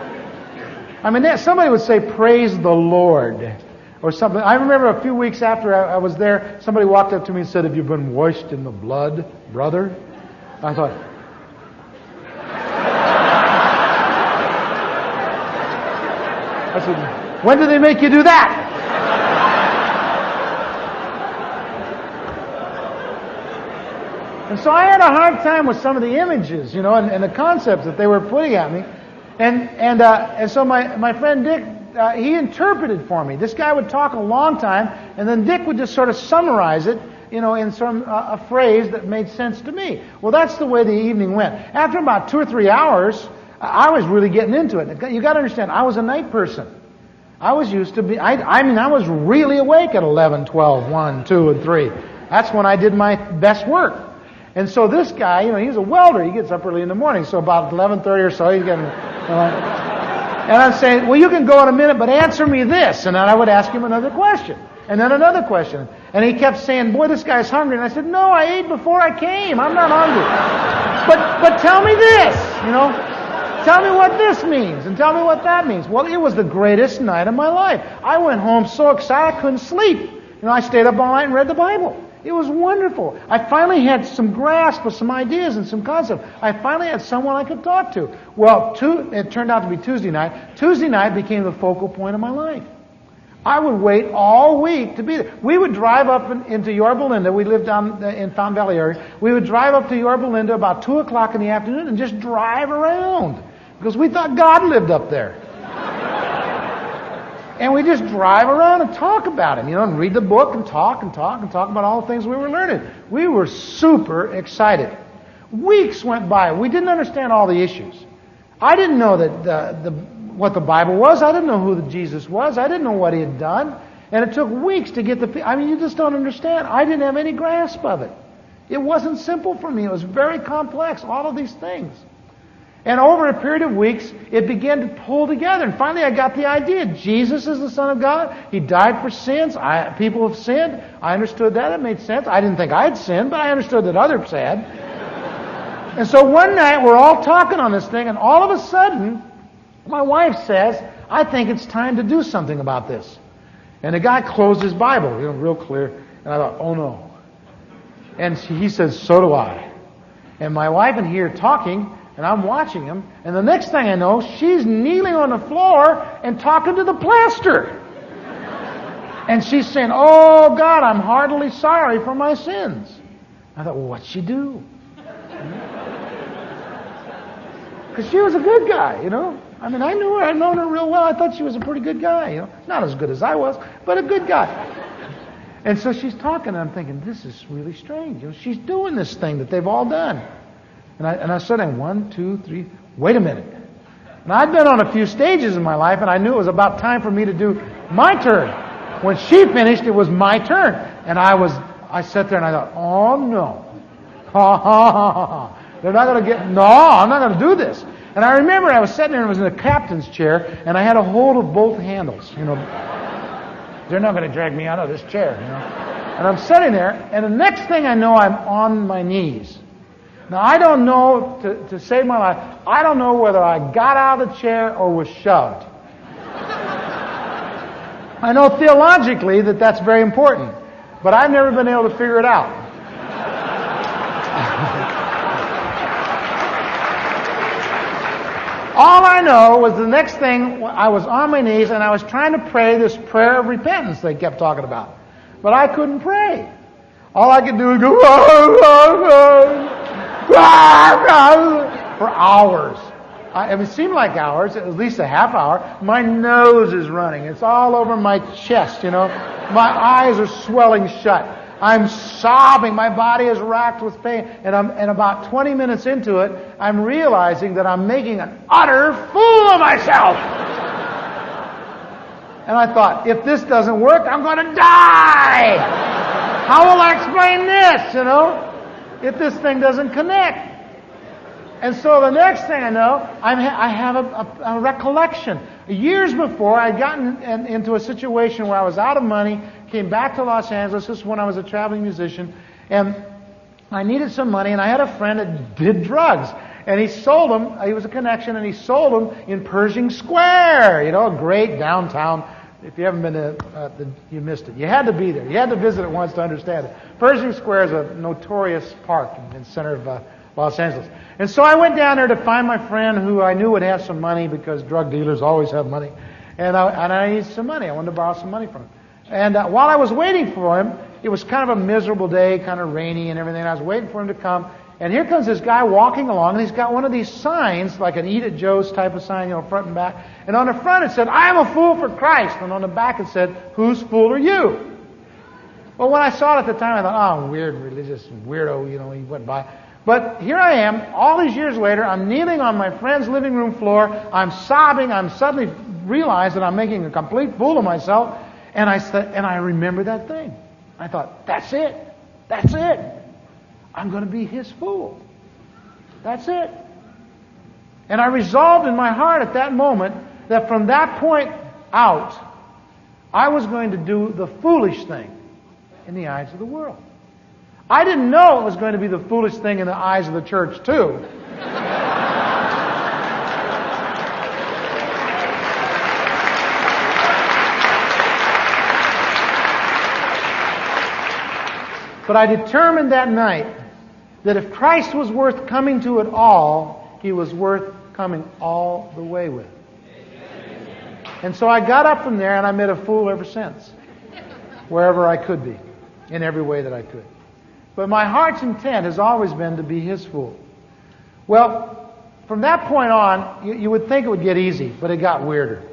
Somebody would say, praise the Lord, or something. I remember a few weeks after I was there, somebody walked up to me and said, have you been washed in the blood, brother? I thought, I said, when did they make you do that? And so I had a hard time with some of the images, and the concepts that they were putting at me. And so my friend Dick, he interpreted for me. This guy would talk a long time, and then Dick would just sort of summarize it, in a phrase that made sense to me. Well, that's the way the evening went. After about 2 or 3 hours, I was really getting into it. You got to understand, I was a night person. I was used to be, I was really awake at 11, 12, 1, 2, and 3. That's when I did my best work. And so this guy, he's a welder. He gets up early in the morning. So about 11:30 or so, he's getting, and I'm saying, well, you can go in a minute, but answer me this. And then I would ask him another question. And then another question. And he kept saying, boy, this guy's hungry. And I said, no, I ate before I came. I'm not hungry. But tell me this, Tell me what this means, and tell me what that means. Well, it was the greatest night of my life. I went home so excited I couldn't sleep. I stayed up all night and read the Bible. It was wonderful. I finally had some grasp of some ideas and some concepts. I finally had someone I could talk to. Well, it turned out to be Tuesday night. Tuesday night became the focal point of my life. I would wait all week to be there. We would drive up into Yorba Linda. We lived down in Fountain Valley area. We would drive up to Yorba Linda about 2 o'clock in the afternoon and just drive around. Because we thought God lived up there. And we just drive around and talk about Him, and read the book and talk about all the things we were learning. We were super excited. Weeks went by. We didn't understand all the issues. I didn't know that what the Bible was. I didn't know who Jesus was. I didn't know what He had done. And it took weeks to get you just don't understand. I didn't have any grasp of it. It wasn't simple for me. It was very complex, all of these things. And over a period of weeks, it began to pull together. And finally, I got the idea. Jesus is the Son of God. He died for sins. People have sinned. I understood that. It made sense. I didn't think I'd sinned, but I understood that others had. And so one night, we're all talking on this thing, and all of a sudden, my wife says, I think it's time to do something about this. And the guy closed his Bible, real clear. And I thought, oh no. And he says, so do I. And my wife and he are talking, and I'm watching him, and the next thing I know, she's kneeling on the floor and talking to the pastor. And she's saying, oh God, I'm heartily sorry for my sins. I thought, well, what'd she do? Because she was a good guy, you know. I mean, I knew her. I'd known her real well. I thought she was a pretty good guy, you know. Not as good as I was, but a good guy. And so she's talking, and I'm thinking, this is really strange. You know, she's doing this thing that they've all done. And I said, 1, 2, 3, wait a minute. And I'd been on a few stages in my life, and I knew it was about time for me to do my turn. When she finished, it was my turn. And I sat there and I thought, oh no. Ha ha ha ha. They're not going to get, no, I'm not going to do this. And I remember I was sitting there and I was in a captain's chair, and I had a hold of both handles, you know. They're not going to drag me out of this chair, you know. And I'm sitting there, and the next thing I know, I'm on my knees. Now, I don't know, to save my life, I don't know whether I got out of the chair or was shoved. I know theologically that that's very important, but I've never been able to figure it out. All I know was the next thing, I was on my knees and I was trying to pray this prayer of repentance they kept talking about. But I couldn't pray. All I could do was go, for hours. It seemed like hours, at least a half hour. My nose is running. It's all over my chest, you know. My eyes are swelling shut. I'm sobbing. My body is racked with pain. And about 20 minutes into it, I'm realizing that I'm making an utter fool of myself. And I thought, if this doesn't work, I'm going to die. How will I explain this, you know, if this thing doesn't connect? And so the next thing I know, I have a recollection. Years before, I'd gotten into a situation where I was out of money, came back to Los Angeles. This is when I was a traveling musician, and I needed some money, and I had a friend that did drugs. And he sold them, he was a connection, and he sold them in Pershing Square, you know, a great downtown. If you haven't been to, you missed it. You had to be there. You had to visit it once to understand it. Pershing Square is a notorious park in the center of Los Angeles. And so I went down there to find my friend who I knew would have some money because drug dealers always have money. And I needed some money. I wanted to borrow some money from him. And while I was waiting for him, it was kind of a miserable day, kind of rainy and everything. I was waiting for him to come. And here comes this guy walking along, and he's got one of these signs, like an Eat at Joe's type of sign, you know, front and back. And on the front it said, I am a fool for Christ. And on the back it said, whose fool are you? Well, when I saw it at the time, I thought, oh, weird religious weirdo, you know, he went by. But here I am, all these years later, I'm kneeling on my friend's living room floor, I'm sobbing, I'm suddenly realized that I'm making a complete fool of myself, and I remember that thing. I thought, that's it. That's it. I'm going to be his fool. That's it. And I resolved in my heart at that moment that from that point out, I was going to do the foolish thing in the eyes of the world. I didn't know it was going to be the foolish thing in the eyes of the church, too. But I determined that night that if Christ was worth coming to at all, He was worth coming all the way with. And so I got up from there and I made a fool ever since, wherever I could be, in every way that I could. But my heart's intent has always been to be His fool. Well, from that point on, you would think it would get easy, but it got weirder.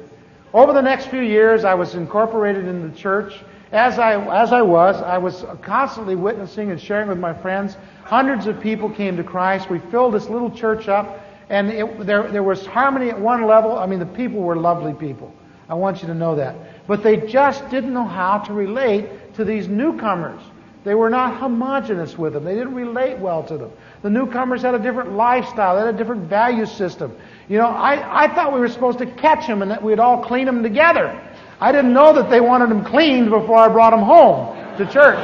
Over the next few years, I was incorporated in the church. As I was constantly witnessing and sharing with my friends. Hundreds of people came to Christ. We filled this little church up, and there was harmony at one level. I mean, the people were lovely people. I want you to know that. But they just didn't know how to relate to these newcomers. They were not homogenous with them. They didn't relate well to them. The newcomers had a different lifestyle. They had a different value system. You know, I thought we were supposed to catch them and that we'd all clean them together. I didn't know that they wanted them cleaned before I brought them home to church.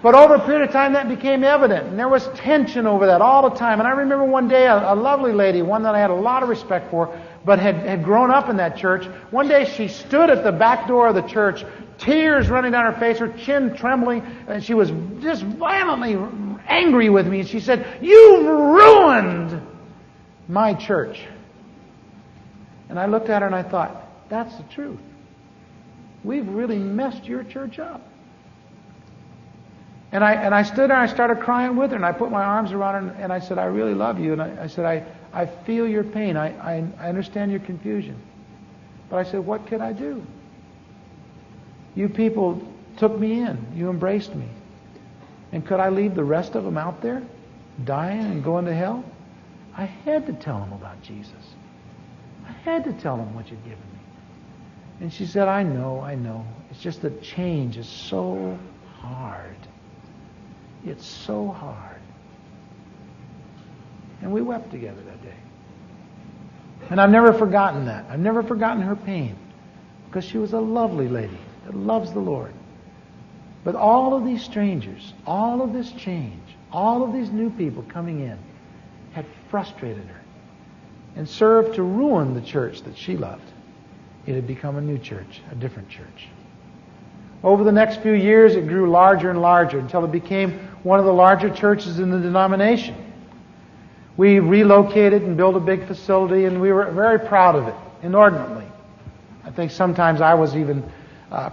But over a period of time, that became evident. And there was tension over that all the time. And I remember one day, a lovely lady, one that I had a lot of respect for, but had grown up in that church. One day she stood at the back door of the church, tears running down her face, her chin trembling, and she was just violently angry with me. And she said, "You've ruined my church." And I looked at her and I thought, that's the truth. We've really messed your church up. And I stood there and I started crying with her, and I put my arms around her and I said, I really love you. And I said, I feel your pain. I understand your confusion. But I said, what could I do? You people took me in. You embraced me. And could I leave the rest of them out there, dying and going to hell? I had to tell them about Jesus. I had to tell them what you'd given me. And she said, I know. It's just that change is so hard. It's so hard. And we wept together that day. And I've never forgotten that. I've never forgotten her pain, because she was a lovely lady that loves the Lord. But all of these strangers, all of this change, all of these new people coming in had frustrated her and served to ruin the church that she loved. It had become a new church, a different church. Over the next few years, it grew larger and larger until it became one of the larger churches in the denomination. We relocated and built a big facility, and we were very proud of it, inordinately. I think sometimes I was even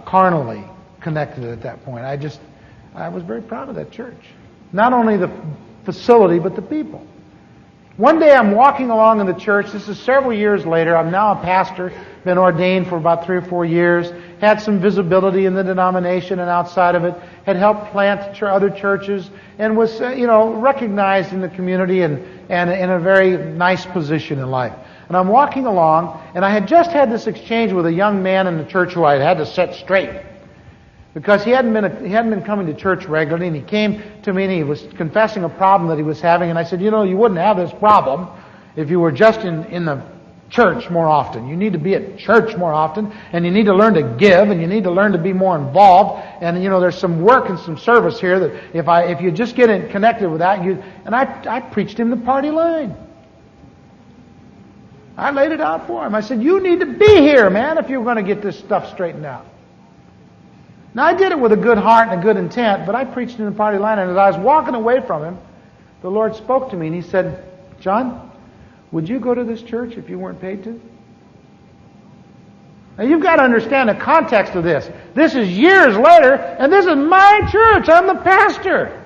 carnally connected at that point. I was very proud of that church. Not only the facility, but the people. One day I'm walking along in the church. This is several years later. I'm now a pastor, been ordained for about 3 or 4 years, had some visibility in the denomination and outside of it, had helped plant other churches, and was recognized in the community and in a very nice position in life. And I'm walking along, and I had just had this exchange with a young man in the church who I had to set straight, because he hadn't been coming to church regularly, and he came to me and he was confessing a problem that he was having, and I said, you wouldn't have this problem if you were just in the church more often. You need to be at church more often, and you need to learn to give, and you need to learn to be more involved, and there's some work and some service here that if you just get connected with that, and I preached him the party line. I laid it out for him. I said, you need to be here, man, if you're going to get this stuff straightened out. Now, I did it with a good heart and a good intent, but I preached in the party line, and as I was walking away from him, the Lord spoke to me, and He said, John, would you go to this church if you weren't paid to? Now, you've got to understand the context of this. This is years later, and this is my church. I'm the pastor.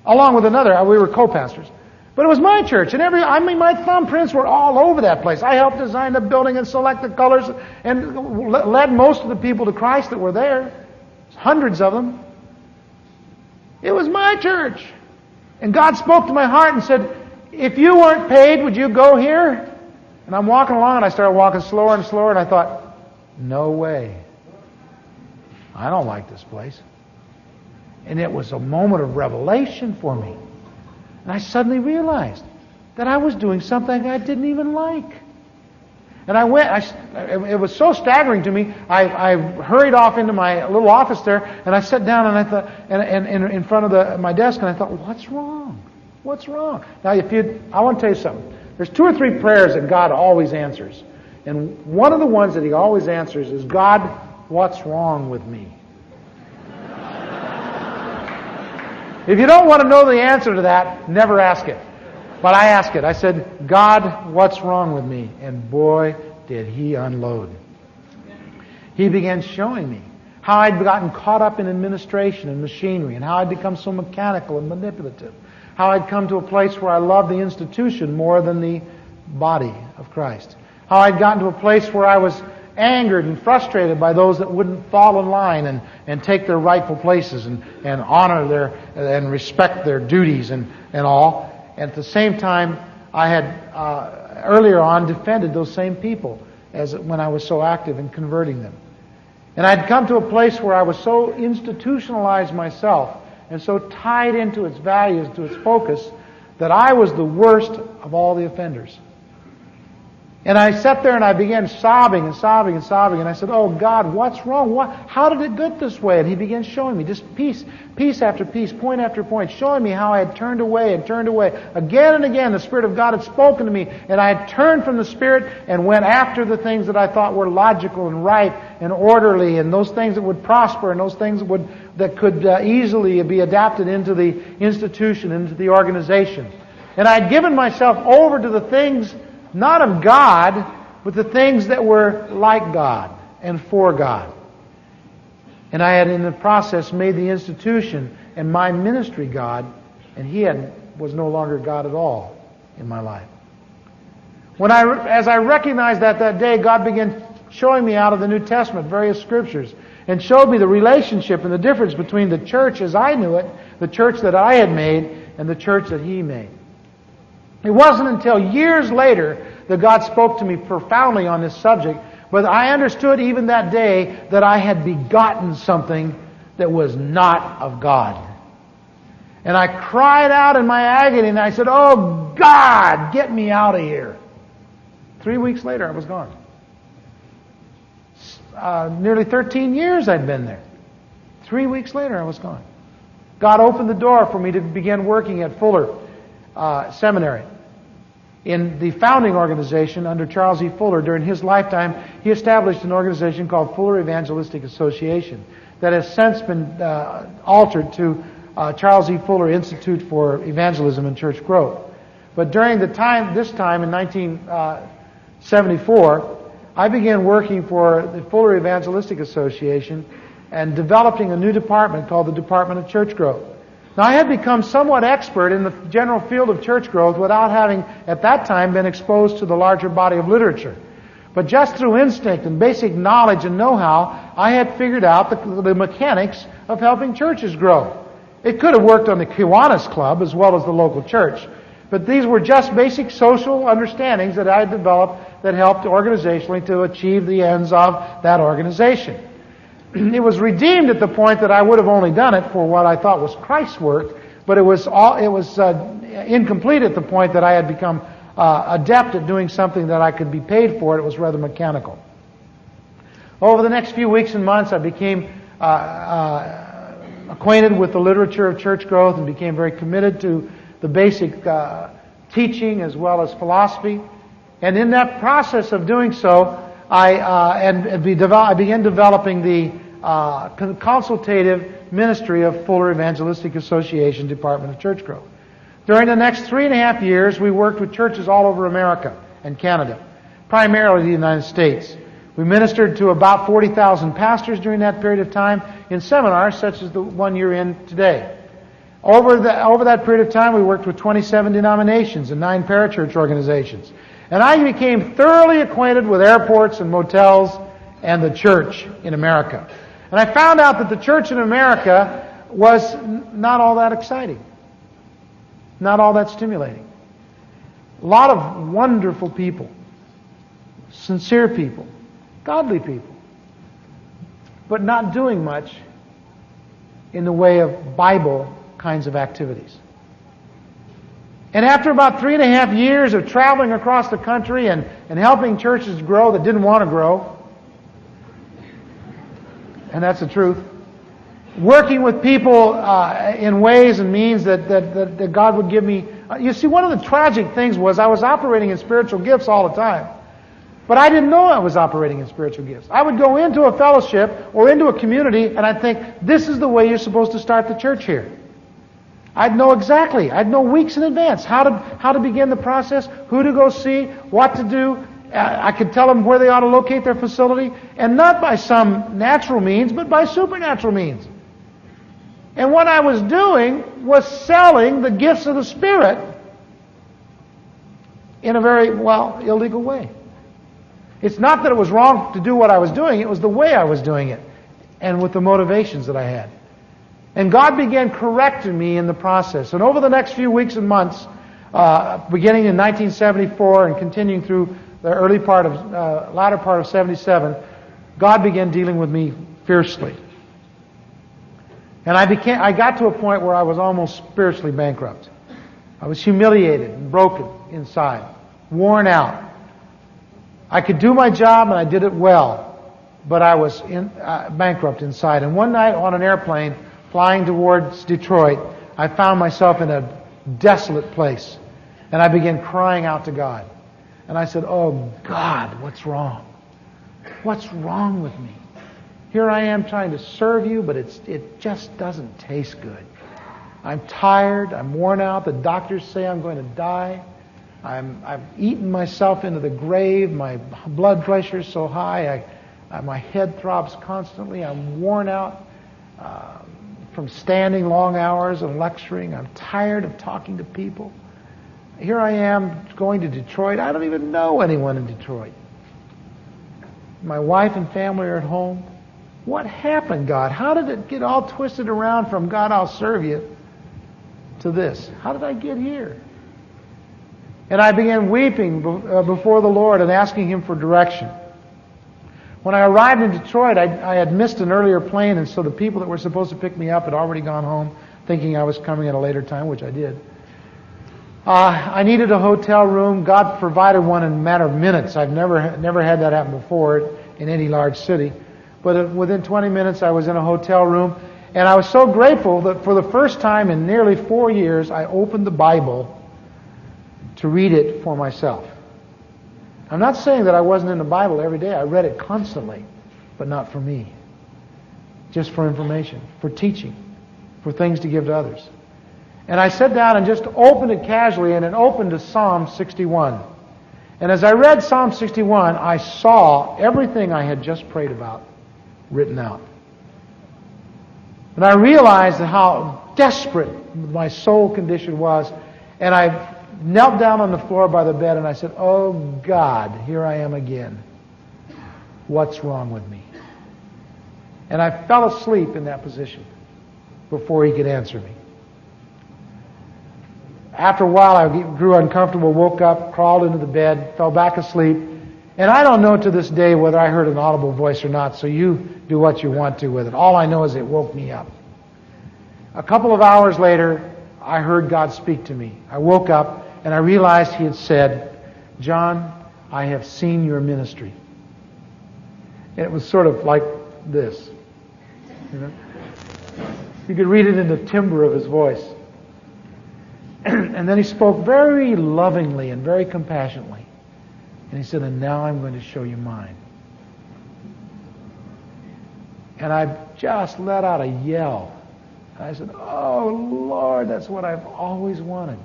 Along with another, we were co-pastors. But it was my church, and my thumbprints were all over that place. I helped design the building and select the colors and led most of the people to Christ that were there. Hundreds of them. It was my church. And God spoke to my heart and said, if you weren't paid, would you go here? And I'm walking along, and I started walking slower and slower, and I thought, no way. I don't like this place. And it was a moment of revelation for me. And I suddenly realized that I was doing something I didn't even like. And I went, it was so staggering to me, I hurried off into my little office there, and I sat down and I thought, and in front of my desk, and I thought, what's wrong? What's wrong? Now, I want to tell you something. There's 2 or 3 prayers that God always answers. And one of the ones that He always answers is, God, what's wrong with me? If you don't want to know the answer to that, never ask it. But I asked it. I said, God, what's wrong with me? And boy, did He unload. He began showing me how I'd gotten caught up in administration and machinery, and how I'd become so mechanical and manipulative. How I'd come to a place where I loved the institution more than the body of Christ. How I'd gotten to a place where I was angered and frustrated by those that wouldn't fall in line and take their rightful places and honor and respect their duties and all. And at the same time, I had earlier on defended those same people as when I was so active in converting them. And I'd come to a place where I was so institutionalized myself and so tied into its values, to its focus, that I was the worst of all the offenders. And I sat there and I began sobbing and sobbing and sobbing. And I said, oh God, what's wrong? How did it get this way? And He began showing me just piece after piece, point after point, showing me how I had turned away and turned away. Again and again, the Spirit of God had spoken to me. And I had turned from the Spirit and went after the things that I thought were logical and right and orderly, and those things that would prosper, and those things that could easily be adapted into the institution, into the organization. And I had given myself over to the things not of God, but the things that were like God and for God. And I had in the process made the institution and my ministry God, and He was no longer God at all in my life. As I recognized that day, God began showing me out of the New Testament various scriptures and showed me the relationship and the difference between the church as I knew it, the church that I had made, and the church that He made. It wasn't until years later that God spoke to me profoundly on this subject, but I understood even that day that I had begotten something that was not of God. And I cried out in my agony and I said, "Oh God, get me out of here." 3 weeks later, I was gone. Nearly 13 years I'd been there. 3 weeks later, I was gone. God opened the door for me to begin working at Fuller Seminary. In the founding organization under Charles E. Fuller, during his lifetime, he established an organization called Fuller Evangelistic Association that has since been altered to Charles E. Fuller Institute for Evangelism and Church Growth. But during this time in 1974, I began working for the Fuller Evangelistic Association and developing a new department called the Department of Church Growth. Now, I had become somewhat expert in the general field of church growth without having, at that time, been exposed to the larger body of literature. But just through instinct and basic knowledge and know-how, I had figured out the mechanics of helping churches grow. It could have worked on the Kiwanis Club as well as the local church. But these were just basic social understandings that I had developed that helped organizationally to achieve the ends of that organization. It was redeemed at the point that I would have only done it for what I thought was Christ's work, but it was incomplete at the point that I had become adept at doing something that I could be paid for. It was rather mechanical. Over the next few weeks and months, I became acquainted with the literature of church growth and became very committed to the basic teaching as well as philosophy. And in that process of doing so, I began developing the consultative ministry of Fuller Evangelistic Association Department of Church Growth. During the next 3.5 years, we worked with churches all over America and Canada, primarily the United States. We ministered to about 40,000 pastors during that period of time in seminars such as the one you're in today. Over that period of time, we worked with 27 denominations and 9 parachurch organizations. And I became thoroughly acquainted with airports and motels and the church in America. And I found out that the church in America was not all that exciting, not all that stimulating. A lot of wonderful people, sincere people, godly people, but not doing much in the way of Bible kinds of activities. And after about 3.5 years of traveling across the country and helping churches grow that didn't want to grow, and that's the truth, working with people in ways and means that God would give me. You see, one of the tragic things was I was operating in spiritual gifts all the time. But I didn't know I was operating in spiritual gifts. I would go into a fellowship or into a community and I'd think, this is the way you're supposed to start the church here. I'd know exactly. I'd know weeks in advance how to begin the process, who to go see, what to do. I could tell them where they ought to locate their facility, and not by some natural means, but by supernatural means. And what I was doing was selling the gifts of the Spirit in a very, illegal way. It's not that it was wrong to do what I was doing, it was the way I was doing it, and with the motivations that I had. And God began correcting me in the process. And over the next few weeks and months, beginning in 1974 and continuing through the latter part of 77, God began dealing with me fiercely. And I got to a point where I was almost spiritually bankrupt. I was humiliated and broken inside, worn out. I could do my job and I did it well, but I was bankrupt inside. And one night on an airplane flying towards Detroit, I found myself in a desolate place. And I began crying out to God. And I said, "Oh God, what's wrong? What's wrong with me? Here I am trying to serve you, but it just doesn't taste good. I'm tired, I'm worn out, the doctors say I'm going to die. I've eaten myself into the grave, my blood pressure is so high, my head throbs constantly, I'm worn out. from standing long hours and lecturing. I'm tired of talking to people. Here I am going to Detroit. I don't even know anyone in Detroit. My wife and family are at home. What happened, God? How did it get all twisted around from God, I'll serve you, to this? How did I get here? And I began weeping before the Lord and asking Him for direction. When I arrived in Detroit, I had missed an earlier plane, and so the people that were supposed to pick me up had already gone home, thinking I was coming at a later time, which I did. I needed a hotel room. God provided one in a matter of minutes. I've never had that happen before in any large city. But within 20 minutes, I was in a hotel room. And I was so grateful that for the first time in nearly 4 years, I opened the Bible to read it for myself. I'm not saying that I wasn't in the Bible every day. I read it constantly, but not for me. Just for information, for teaching, for things to give to others. And I sat down and just opened it casually, and it opened to Psalm 61. And as I read Psalm 61, I saw everything I had just prayed about written out. And I realized how desperate my soul condition was, and I knelt down on the floor by the bed and I said, "Oh God, here I am again. What's wrong with me?" And I fell asleep in that position before He could answer me. After a while, I grew uncomfortable, woke up, crawled into the bed, fell back asleep. And I don't know to this day whether I heard an audible voice or not, so you do what you want to with it. All I know is it woke me up. A couple of hours later, I heard God speak to me. I woke up and I realized He had said, "John, I have seen your ministry." And it was sort of like this. You know? You could read it in the timbre of His voice. And then He spoke very lovingly and very compassionately. And He said, "And now I'm going to show you mine." And I just let out a yell. I said, "Oh, Lord, that's what I've always wanted."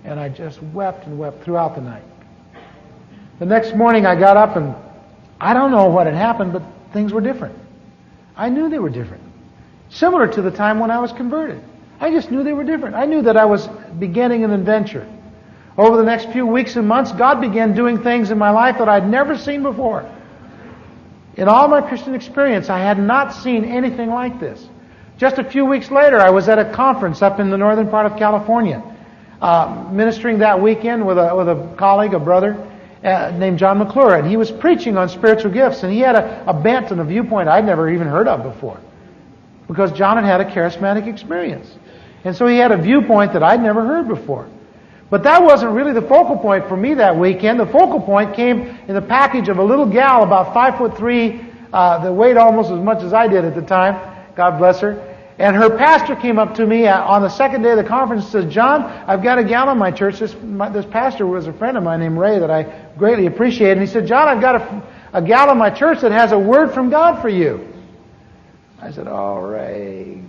And I just wept and wept throughout the night. The next morning I got up and I don't know what had happened, but things were different. I knew they were different. Similar to the time when I was converted. I just knew they were different. I knew that I was beginning an adventure. Over the next few weeks and months, God began doing things in my life that I'd never seen before. In all my Christian experience, I had not seen anything like this. Just a few weeks later, I was at a conference up in the northern part of California, ministering that weekend with a colleague, a brother, named John McClure. And he was preaching on spiritual gifts, and he had a bent and a viewpoint I'd never even heard of before. Because John had a charismatic experience. And so he had a viewpoint that I'd never heard before. But that wasn't really the focal point for me that weekend. The focal point came in the package of a little gal about 5'3", that weighed almost as much as I did at the time. God bless her. And her pastor came up to me on the second day of the conference and says, "John, I've got a gal in my church." This pastor was a friend of mine named Ray that I greatly appreciate. And he said, "John, I've got a gal in my church that has a word from God for you." I said, "Oh, Ray,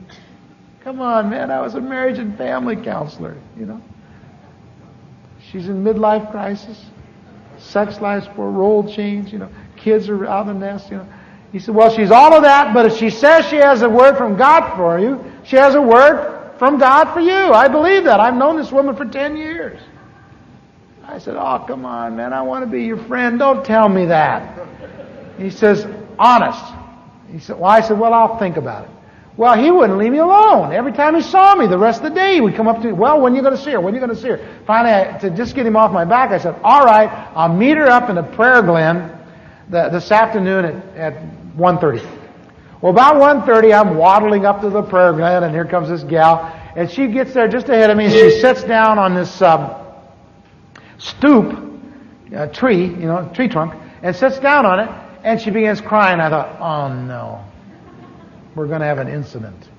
come on, man. I was a marriage and family counselor, you know. She's in midlife crisis. Sex life's for role change, you know. Kids are out of the nest, you know." He said, "Well, she's all of that, but if she says she has a word from God for you, she has a word from God for you. I believe that. I've known this woman for 10 years. I said, "Oh, come on, man. I want to be your friend. Don't tell me that." He says, "Honest." He said, "Well," I said, "Well, I'll think about it." Well, he wouldn't leave me alone. Every time he saw me, the rest of the day, he would come up to me, "Well, when are you going to see her? When are you going to see her?" Finally, to just get him off my back, I said, "All right, I'll meet her up in the Prayer Glen this afternoon at 1:30. Well, about 1:30, I'm waddling up to the Prayer Glen, and here comes this gal. And she gets there just ahead of me, and she sits down on this stoop, tree, you know, tree trunk, and sits down on it, and she begins crying. I thought, "Oh, no. We're going to have an incident.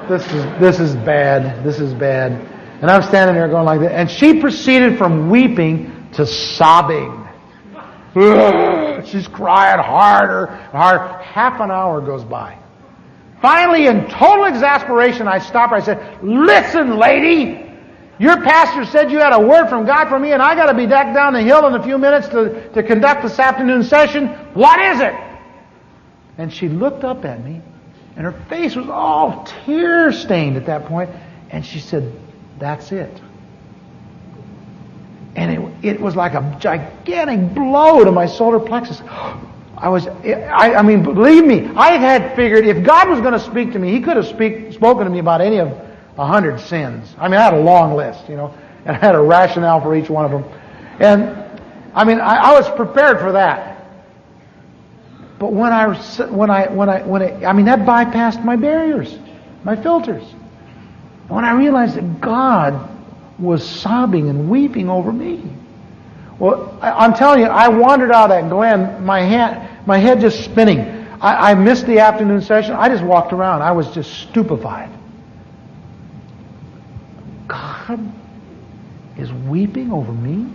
This is bad. This is bad." And I'm standing there going like that. And she proceeded from weeping to sobbing. She's crying harder and harder. Half an hour goes by. Finally, in total exasperation, I stopped her. I said, "Listen, lady, your pastor said you had a word from God for me, and I got to be back down the hill in a few minutes to conduct this afternoon session. What is it?" And she looked up at me, And her face was all tear-stained at that point. And she said, "That's it." And it was like a gigantic blow to my solar plexus. I mean, believe me, I had figured if God was going to speak to me, He could have spoken to me about any of 100 sins. I mean, I had a long list, and I had a rationale for each one of them. And, I mean, I was prepared for that. But that bypassed my barriers, my filters. When I realized that God was sobbing and weeping over me. Well, I'm telling you, I wandered out of that glen, my head just spinning. I missed the afternoon session. I just walked around. I was just stupefied. God is weeping over me?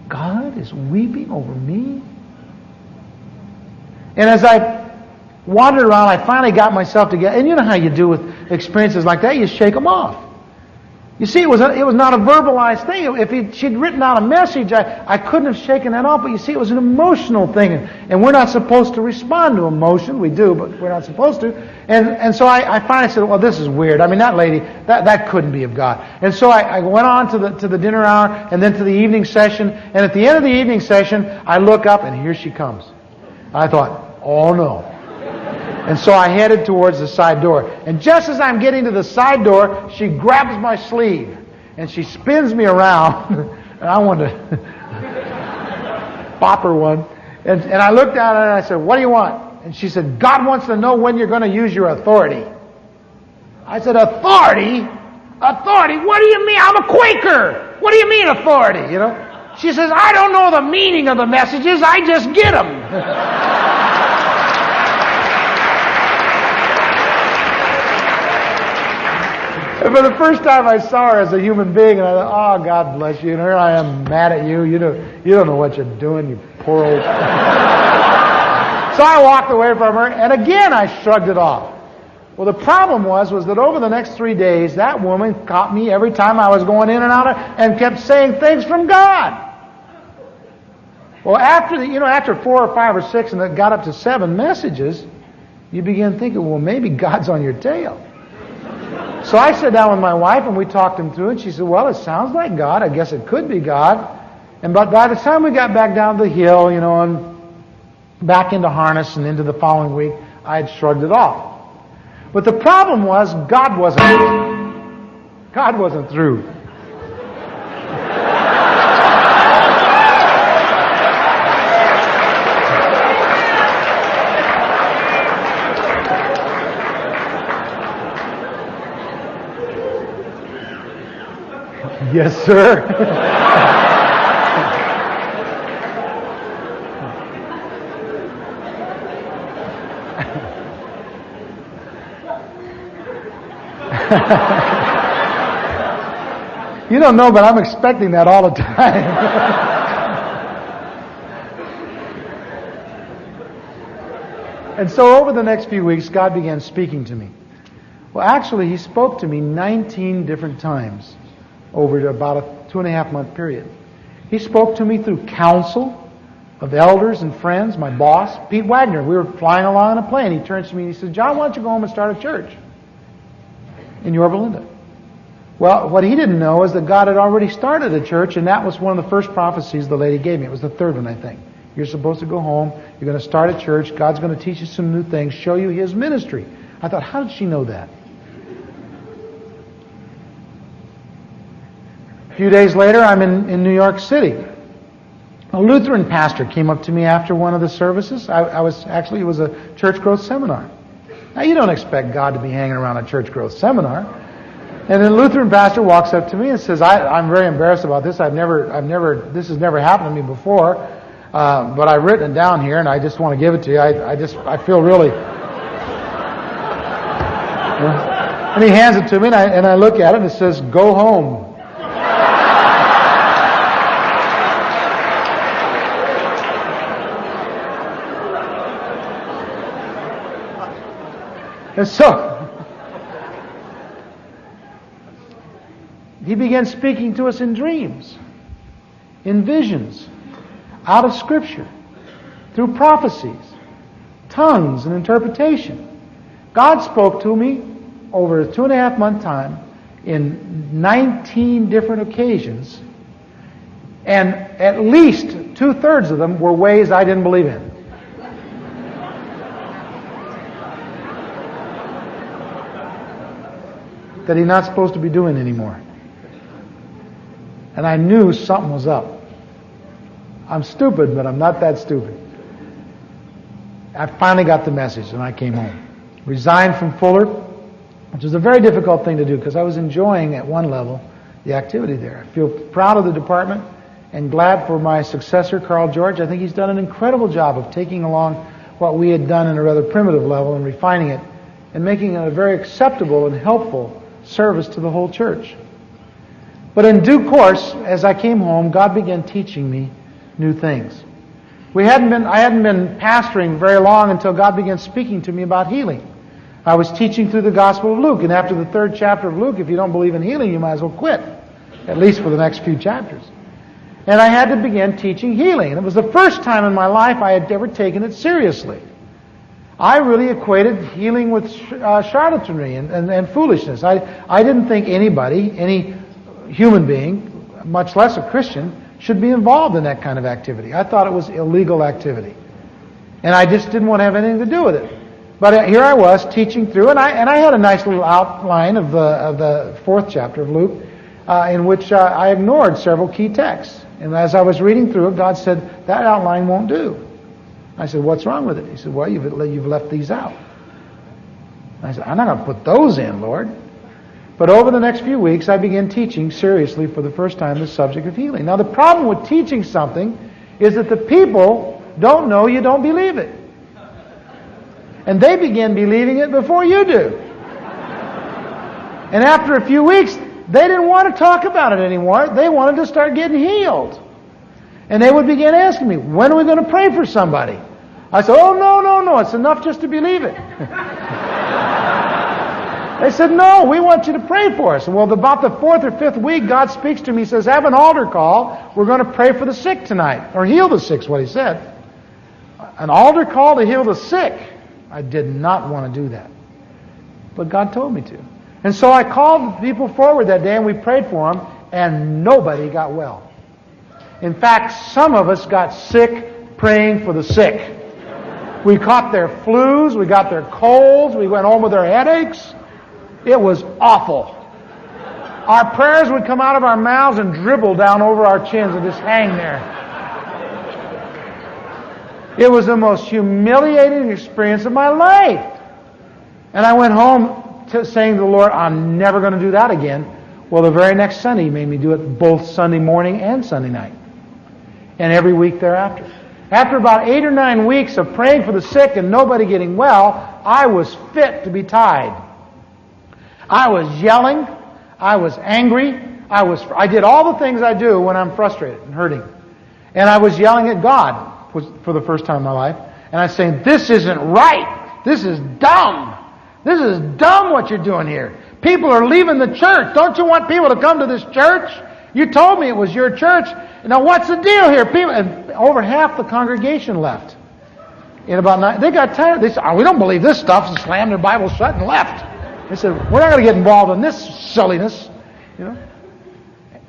God is weeping over me? And as I wandered around, I finally got myself together. And you know how you do with experiences like that? You shake them off. You see, it was not a verbalized thing. If she'd written out a message, I couldn't have shaken that off. But you see, it was an emotional thing. And we're not supposed to respond to emotion. We do, but we're not supposed to. And so I finally said, well, this is weird. I mean, that lady, that couldn't be of God. And so I went on to the dinner hour and then to the evening session. And at the end of the evening session, I look up and here she comes. I thought, oh no. And so I headed towards the side door. And just as I'm getting to the side door, she grabs my sleeve. And she spins me around. And I wanted to pop her one. And I looked down at her and I said, "What do you want?" And she said, "God wants to know when you're going to use your authority." I said, "Authority? Authority? What do you mean? I'm a Quaker. What do you mean authority?" She says, "I don't know the meaning of the messages. I just get them." And for the first time I saw her as a human being, and I thought, "Oh, God bless you." And here I am mad at you. You don't know what you're doing, you poor old... So I walked away from her, and again I shrugged it off. Well, the problem was that over the next 3 days, that woman caught me every time I was going in and out and kept saying things from God. Well, after 4 or 5 or 6, and it got up to 7 messages, you begin thinking, well, maybe God's on your tail. So I sat down with my wife and we talked him through, and she said, "Well, it sounds like God. I guess it could be God." But by the time we got back down the hill, and back into harness and into the following week, I had shrugged it off. But the problem was God wasn't through. Yes, sir. You don't know, but I'm expecting that all the time. And so over the next few weeks, God began speaking to me. Well, actually, He spoke to me 19 different times over about a 2.5-month period. He spoke to me through counsel of elders and friends. My boss, Pete Wagner, we were flying along in a plane. He turns to me and he says, "John, why don't you go home and start a church in Yorba Linda?" Well, what he didn't know is that God had already started a church, and that was one of the first prophecies the lady gave me. It was the third one, I think. You're supposed to go home. You're going to start a church. God's going to teach you some new things, show you His ministry. I thought, how did she know that? A few days later, I'm in New York City. A Lutheran pastor came up to me after one of the services. It was a church growth seminar. Now, you don't expect God to be hanging around a church growth seminar. And then a Lutheran pastor walks up to me and says, I'm very embarrassed about this. This has never happened to me before. But I've written it down here and I just want to give it to you. I feel really... And he hands it to me and I look at it and it says, "Go home." And so, He began speaking to us in dreams, in visions, out of Scripture, through prophecies, tongues and interpretation. God spoke to me over a 2.5-month time in 19 different occasions, and at least 2/3 of them were ways I didn't believe in. That He's not supposed to be doing anymore. And I knew something was up. I'm stupid, but I'm not that stupid. I finally got the message, and I came home. Resigned from Fuller, which was a very difficult thing to do because I was enjoying, at one level, the activity there. I feel proud of the department and glad for my successor, Carl George. I think he's done an incredible job of taking along what we had done in a rather primitive level and refining it and making it a very acceptable and helpful service to the whole church. But in due course, as I came home, God began teaching me new things. I hadn't been pastoring very long until God began speaking to me about healing. I was teaching through the Gospel of Luke, and after the 3rd chapter of Luke, if you don't believe in healing, you might as well quit, at least for the next few chapters. And I had to begin teaching healing, and it was the first time in my life I had ever taken it seriously. I really equated healing with charlatanry and foolishness. I didn't think anybody, any human being, much less a Christian, should be involved in that kind of activity. I thought it was illegal activity. And I just didn't want to have anything to do with it. But here I was teaching through, and I had a nice little outline of the 4th chapter of Luke, in which I ignored several key texts. And as I was reading through it, God said, that outline won't do. I said, what's wrong with it? He said, well, you've left these out. I said, I'm not going to put those in, Lord. But over the next few weeks, I began teaching seriously for the first time the subject of healing. Now, the problem with teaching something is that the people don't know you don't believe it. And they begin believing it before you do. And after a few weeks, they didn't want to talk about it anymore. They wanted to start getting healed. And they would begin asking me, when are we going to pray for somebody? I said, oh, no, it's enough just to believe it. They said, no, we want you to pray for us. And well, about the 4th or 5th week, God speaks to me. He says, have an altar call. We're going to pray for the sick tonight. Or heal the sick is what he said. An altar call to heal the sick. I did not want to do that. But God told me to. And so I called people forward that day and we prayed for them, and nobody got well. In fact, some of us got sick praying for the sick. We caught their flus, we got their colds, we went home with their headaches. It was awful. Our prayers would come out of our mouths and dribble down over our chins and just hang there. It was the most humiliating experience of my life. And I went home saying to the Lord, I'm never going to do that again. Well, the very next Sunday, He made me do it both Sunday morning and Sunday night. And every week thereafter. After about 8 or 9 weeks of praying for the sick and nobody getting well, I was fit to be tied. I was yelling. I was angry. I did all the things I do when I'm frustrated and hurting. And I was yelling at God for the first time in my life. And I was saying, this isn't right. This is dumb. This is dumb what you're doing here. People are leaving the church. Don't you want people to come to this church? You told me it was your church. Now what's the deal here? People, and over half the congregation left. In about 9, they got tired. They said, we don't believe this stuff, and slammed their Bible shut and left. They said, we're not going to get involved in this silliness. You know.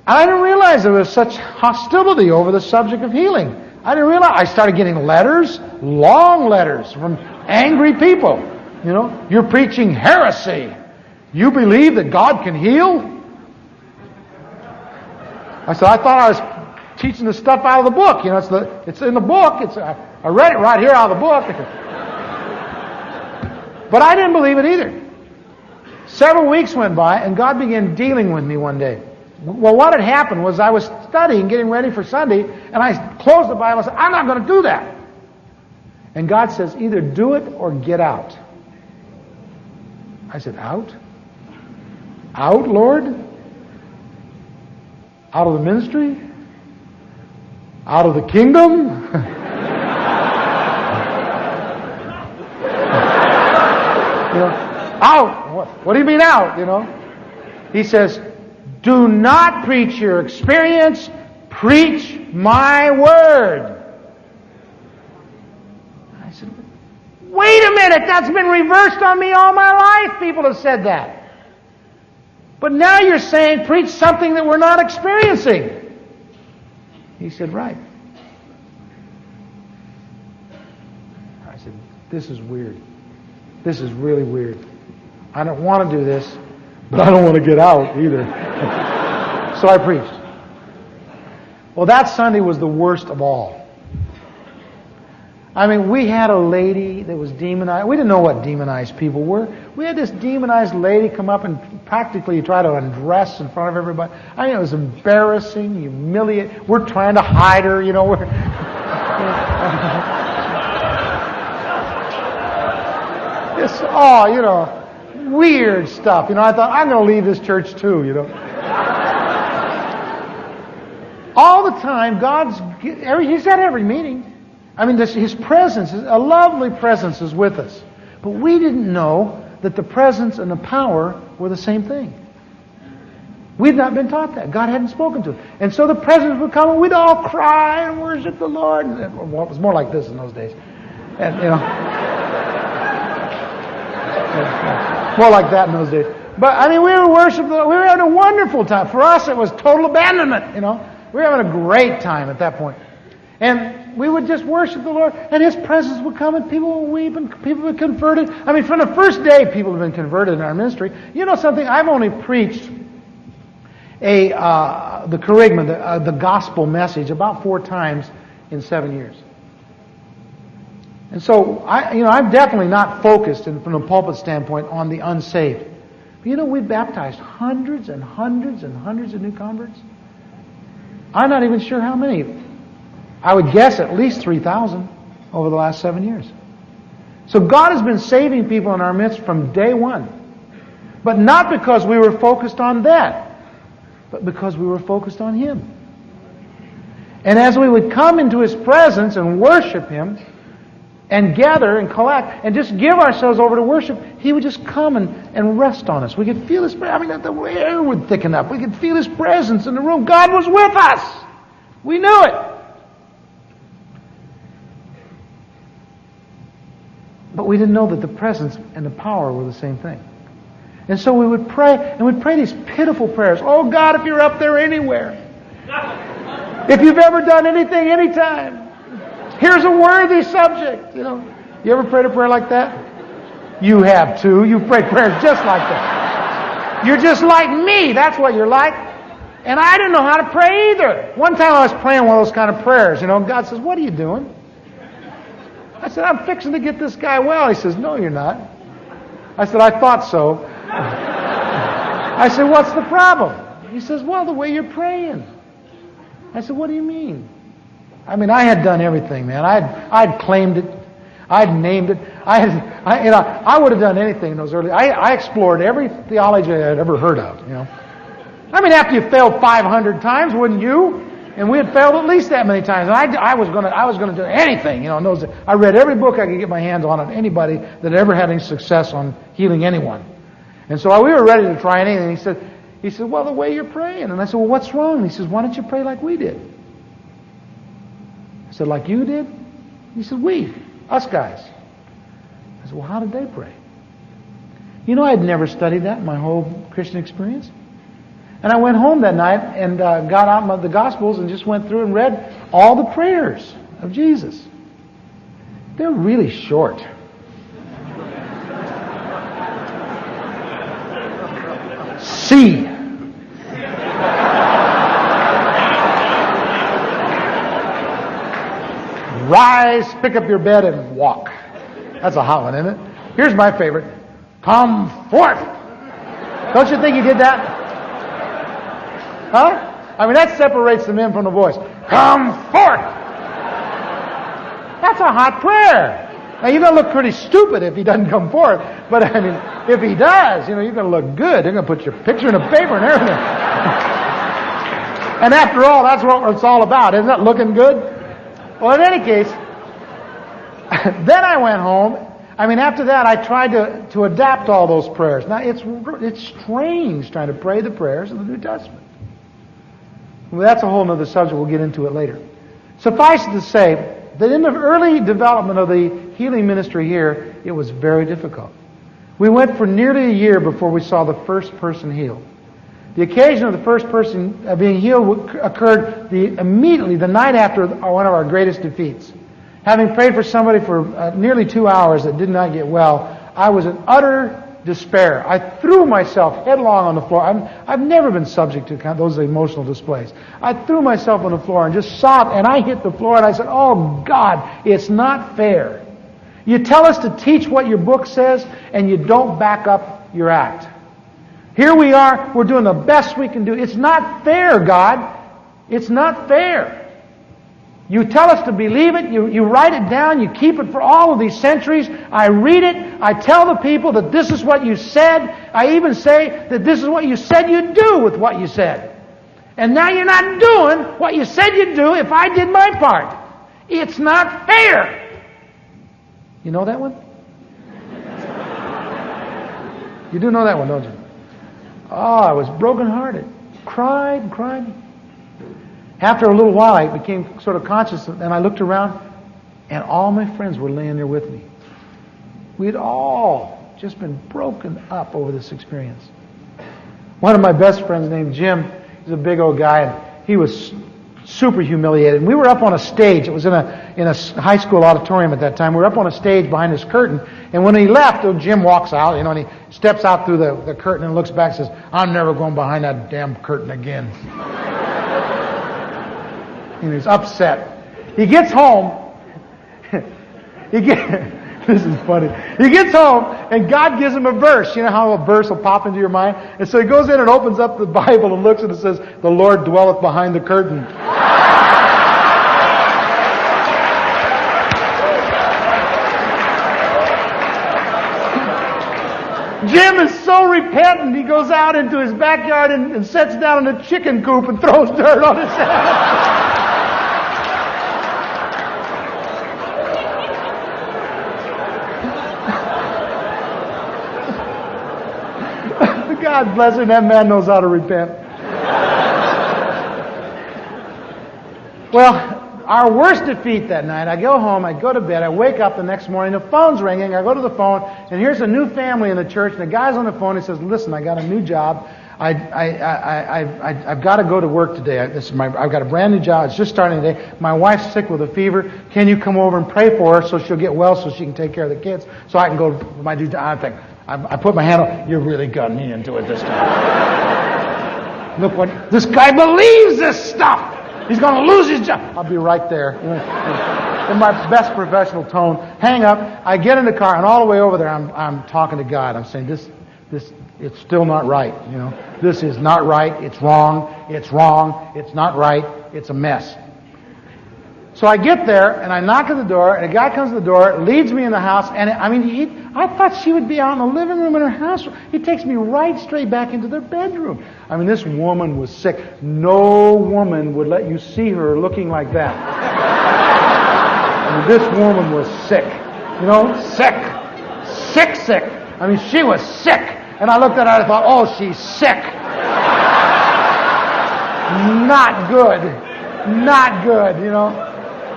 I didn't realize there was such hostility over the subject of healing. I didn't realize. I started getting letters, long letters from angry people. You know, you're preaching heresy. You believe that God can heal? I said, I thought I was teaching the stuff out of the book. You know, it's in the book. I read it right here out of the book. But I didn't believe it either. Several weeks went by, and God began dealing with me one day. Well, what had happened was I was studying, getting ready for Sunday, and I closed the Bible and said, I'm not going to do that. And God says, either do it or get out. I said, out? Out, Lord? Out of the ministry? Out of the kingdom? You know, out. What do you mean out, you know? He says, do not preach your experience, preach my word. I said, wait a minute, that's been reversed on me all my life. People have said that. But now you're saying, preach something that we're not experiencing. He said, right. I said, this is weird. This is really weird. I don't want to do this, but I don't want to get out either. So I preached. Well, that Sunday was the worst of all. I mean, we had a lady that was demonized. We didn't know what demonized people were. We had this demonized lady come up and practically try to undress in front of everybody. I mean, it was embarrassing, humiliating. We're trying to hide her, you know. We're this, you know, weird stuff. You know, I thought, I'm going to leave this church too, you know. All the time, He's at every meeting. I mean, His presence, a lovely presence is with us. But we didn't know that the presence and the power were the same thing. We'd not been taught that. God hadn't spoken to us. And so the presence would come and we'd all cry and worship the Lord. Well, it was more like this in those days. And, you know, more like that in those days. But, I mean, we were worshiping, we were having a wonderful time. For us, it was total abandonment, you know. We were having a great time at that point. And we would just worship the Lord, and His presence would come, and people would weep, and people would be converted. I mean, from the first day, people have been converted in our ministry. You know something? I've only preached the kerygma, the gospel message, about 4 times in 7 years. And so, I'm definitely not focused, from a pulpit standpoint, on the unsaved. But you know, we baptized hundreds and hundreds and hundreds of new converts. I'm not even sure how many. I would guess at least 3,000 over the last 7 years. So God has been saving people in our midst from day one. But not because we were focused on that, but because we were focused on Him. And as we would come into His presence and worship Him, and gather and collect, and just give ourselves over to worship, He would just come and rest on us. We could feel His presence. I mean, the air would thicken up. We could feel His presence in the room. God was with us. We knew it. But we didn't know that the presence and the power were the same thing. And so we would pray, and we'd pray these pitiful prayers. Oh God, if you're up there anywhere, if you've ever done anything, anytime, here's a worthy subject. You know, you ever prayed a prayer like that? You have too. You prayed prayers just like that. You're just like me. That's what you're like. And I didn't know how to pray either. One time I was praying one of those kind of prayers. You know, God says, "What are you doing?" I said, "I'm fixing to get this guy well." He says, "No, you're not." I said, "I thought so." I said, "What's the problem?" He says, "Well, the way you're praying." I said, "What do you mean?" I mean, I had done everything, man. I'd claimed it. I'd named it. I would have done anything in those early. I explored every theology I had ever heard of. You know, I mean, after you failed 500 times, wouldn't you? And we had failed at least that many times. And I was going to do anything. You know, in those days. I read every book I could get my hands on anybody that ever had any success on healing anyone. And so we were ready to try anything. He said, "Well, the way you're praying." And I said, "Well, what's wrong?" And he says, "Why don't you pray like we did?" I said, "Like you did?" He said, us guys. I said, "Well, how did they pray?" You know, I had never studied that in my whole Christian experience. And I went home that night and got out the Gospels and just went through and read all the prayers of Jesus. They're really short. See. Rise, pick up your bed, and walk. That's a hot one, isn't it? Here's my favorite. Come forth. Don't you think he did that? Huh? I mean, that separates the men from the boys. Come forth. That's a hot prayer. Now, you're going to look pretty stupid if he doesn't come forth. But, I mean, if he does, you know, you're going to look good. They're going to put your picture in the paper and everything. And after all, that's what it's all about. Isn't that looking good? Well, in any case, then I went home. I mean, after that, I tried to adapt all those prayers. Now, it's strange trying to pray the prayers of the New Testament. Well, that's a whole other subject. We'll get into it later. Suffice it to say that in the early development of the healing ministry here, It was very difficult. We went for nearly a year before we saw the first person healed. The occasion of the first person being healed occurred immediately the night after one of our greatest defeats. Having prayed for somebody for nearly 2 hours that did not get well, I was in utter despair. I threw myself headlong on the floor. I've never been subject to those emotional displays. I threw myself on the floor and just sobbed, and I hit the floor and I said, "Oh God, it's not fair. You tell us to teach what your book says, and you don't back up your act. Here we are, we're doing the best we can do. It's not fair, God. It's not fair. You tell us to believe it, you write it down, you keep it for all of these centuries. I read it, I tell the people that this is what you said. I even say that this is what you said you'd do with what you said. And now you're not doing what you said you'd do if I did my part. It's not fair." You know that one? You do know that one, don't you? Oh, I was brokenhearted. Cried. After a little while, I became sort of conscious, and I looked around, and all my friends were laying there with me. We had all just been broken up over this experience. One of my best friends named Jim, he's a big old guy, and he was super humiliated. And we were up on a stage. It was in a high school auditorium at that time. We were up on a stage behind this curtain, and when he left, Jim walks out, and he steps out through the curtain and looks back and says, "I'm never going behind that damn curtain again." And he's upset. He gets home. This is funny. He gets home, and God gives him a verse. You know how a verse will pop into your mind? And so he goes in and opens up the Bible and looks, and it says, "The Lord dwelleth behind the curtain." Jim is so repentant, he goes out into his backyard and sits down in a chicken coop and throws dirt on his head. God bless him, that man knows how to repent. Well, our worst defeat that night, I go home, I go to bed, I wake up the next morning, the phone's ringing, I go to the phone, and here's a new family in the church, and the guy's on the phone, he says, "Listen, I got a new job. I've got to go to work today. I've got a brand new job. It's just starting today. My wife's sick with a fever. Can you come over and pray for her so she'll get well so she can take care of the kids so I can go to my new job?" I think, I put my hand on, "You really got me into it this time." Look what, this guy believes this stuff. He's going to lose his job. I'll be right there. In my best professional tone. Hang up. I get in the car, and all the way over there, I'm talking to God. I'm saying, this, it's still not right. This is not right. It's wrong. It's wrong. It's not right. It's a mess. So I get there, and I knock at the door, and a guy comes to the door, leads me in the house, and I thought she would be out in the living room in her house. He takes me right straight back into their bedroom. This woman was sick. No woman would let you see her looking like that. This woman was sick. Sick. She was sick. And I looked at her and I thought, "Oh, she's sick." Not good.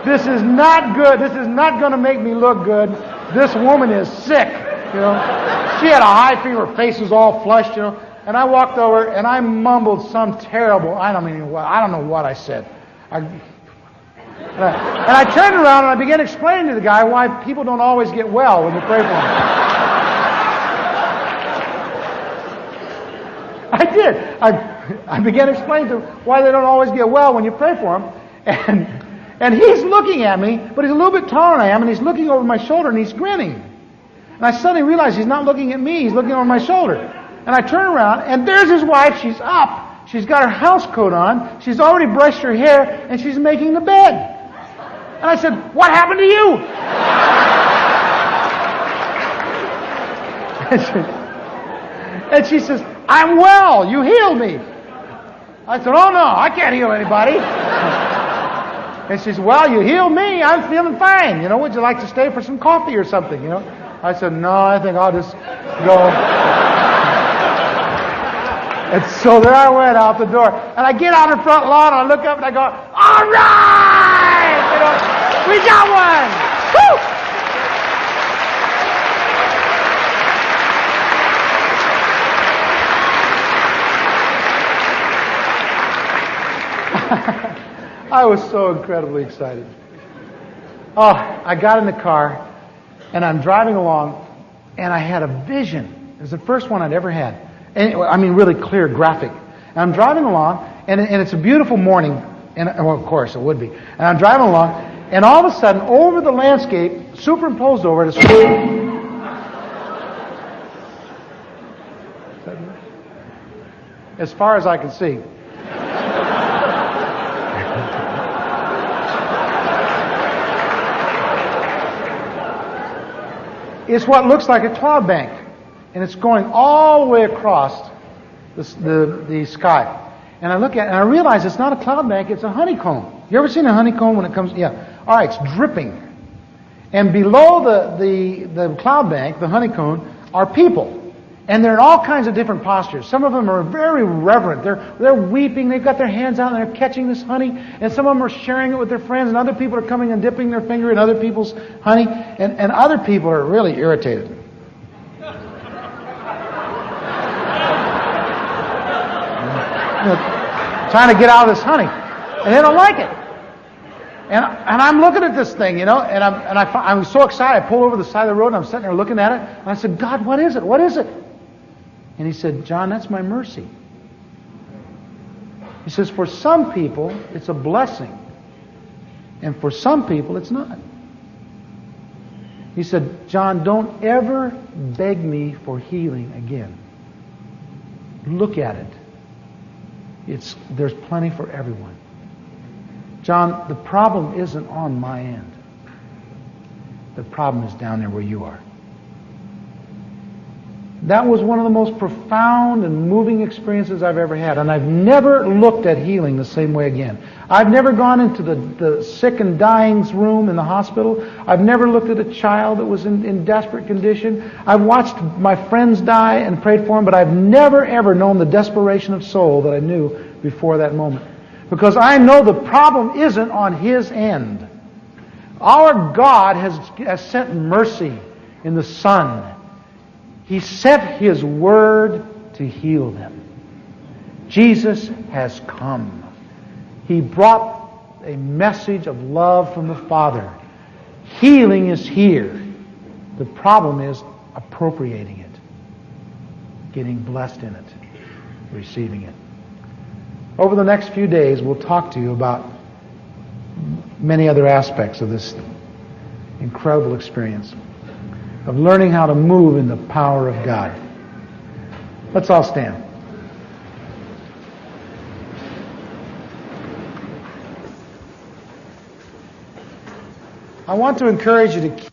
This is not good. This is not going to make me look good. This woman is sick. She had a high fever, her face was all flushed, And I walked over and I mumbled some terrible, I don't know what I said. And I turned around and I began explaining to the guy why people don't always get well when you pray for them. I did. I began explaining to him why they don't always get well when you pray for them. And he's looking at me, but he's a little bit taller than I am, and he's looking over my shoulder and he's grinning. And I suddenly realized he's not looking at me, he's looking over my shoulder. And I turn around, and there's his wife. She's up. She's got her house coat on. She's already brushed her hair, and she's making the bed. And I said, "What happened to you?" And she says, "I'm well. You healed me." I said, "Oh, no, I can't heal anybody." And she says, "Well, you healed me. I'm feeling fine. Would you like to stay for some coffee or something, I said, "No, I think I'll just go." And so there I went out the door. And I get on the front lawn, and I look up, and I go, "All right! We got one! Woo!" I was so incredibly excited. Oh, I got in the car, and I'm driving along, and I had a vision. It was the first one I'd ever had. And, I mean, really clear, graphic. And I'm driving along, and it's a beautiful morning, and well, of course, it would be. And I'm driving along, and all of a sudden, over the landscape, superimposed over it, is as far as I can see. It's what looks like a cloud bank, and it's going all the way across the sky. And I look at it, and I realize it's not a cloud bank, it's a honeycomb. You ever seen a honeycomb when it comes? Yeah. All right, it's dripping. And below the cloud bank, the honeycomb, are people. And they're in all kinds of different postures. Some of them are very reverent. They're weeping. They've got their hands out and they're catching this honey. And some of them are sharing it with their friends. And other people are coming and dipping their finger in other people's honey. And other people are really irritated. Trying to get out of this honey. And they don't like it. And I'm looking at this thing, and I'm so excited. I pull over the side of the road and I'm sitting there looking at it. And I said, God, what is it? What is it? And he said, John, that's my mercy. He says, for some people, it's a blessing. And for some people, it's not. He said, John, don't ever beg me for healing again. Look at it. There's plenty for everyone. John, the problem isn't on my end. The problem is down there where you are. That was one of the most profound and moving experiences I've ever had. And I've never looked at healing the same way again. I've never gone into the sick and dying's room in the hospital. I've never looked at a child that was in desperate condition. I've watched my friends die and prayed for them, but I've never, ever known the desperation of soul that I knew before that moment. Because I know the problem isn't on His end. Our God has sent mercy in the Son. He sent His Word to heal them. Jesus has come. He brought a message of love from the Father. Healing is here. The problem is appropriating it, getting blessed in it, receiving it. Over the next few days, we'll talk to you about many other aspects of this incredible experience of learning how to move in the power of God. Let's all stand. I want to encourage you to keep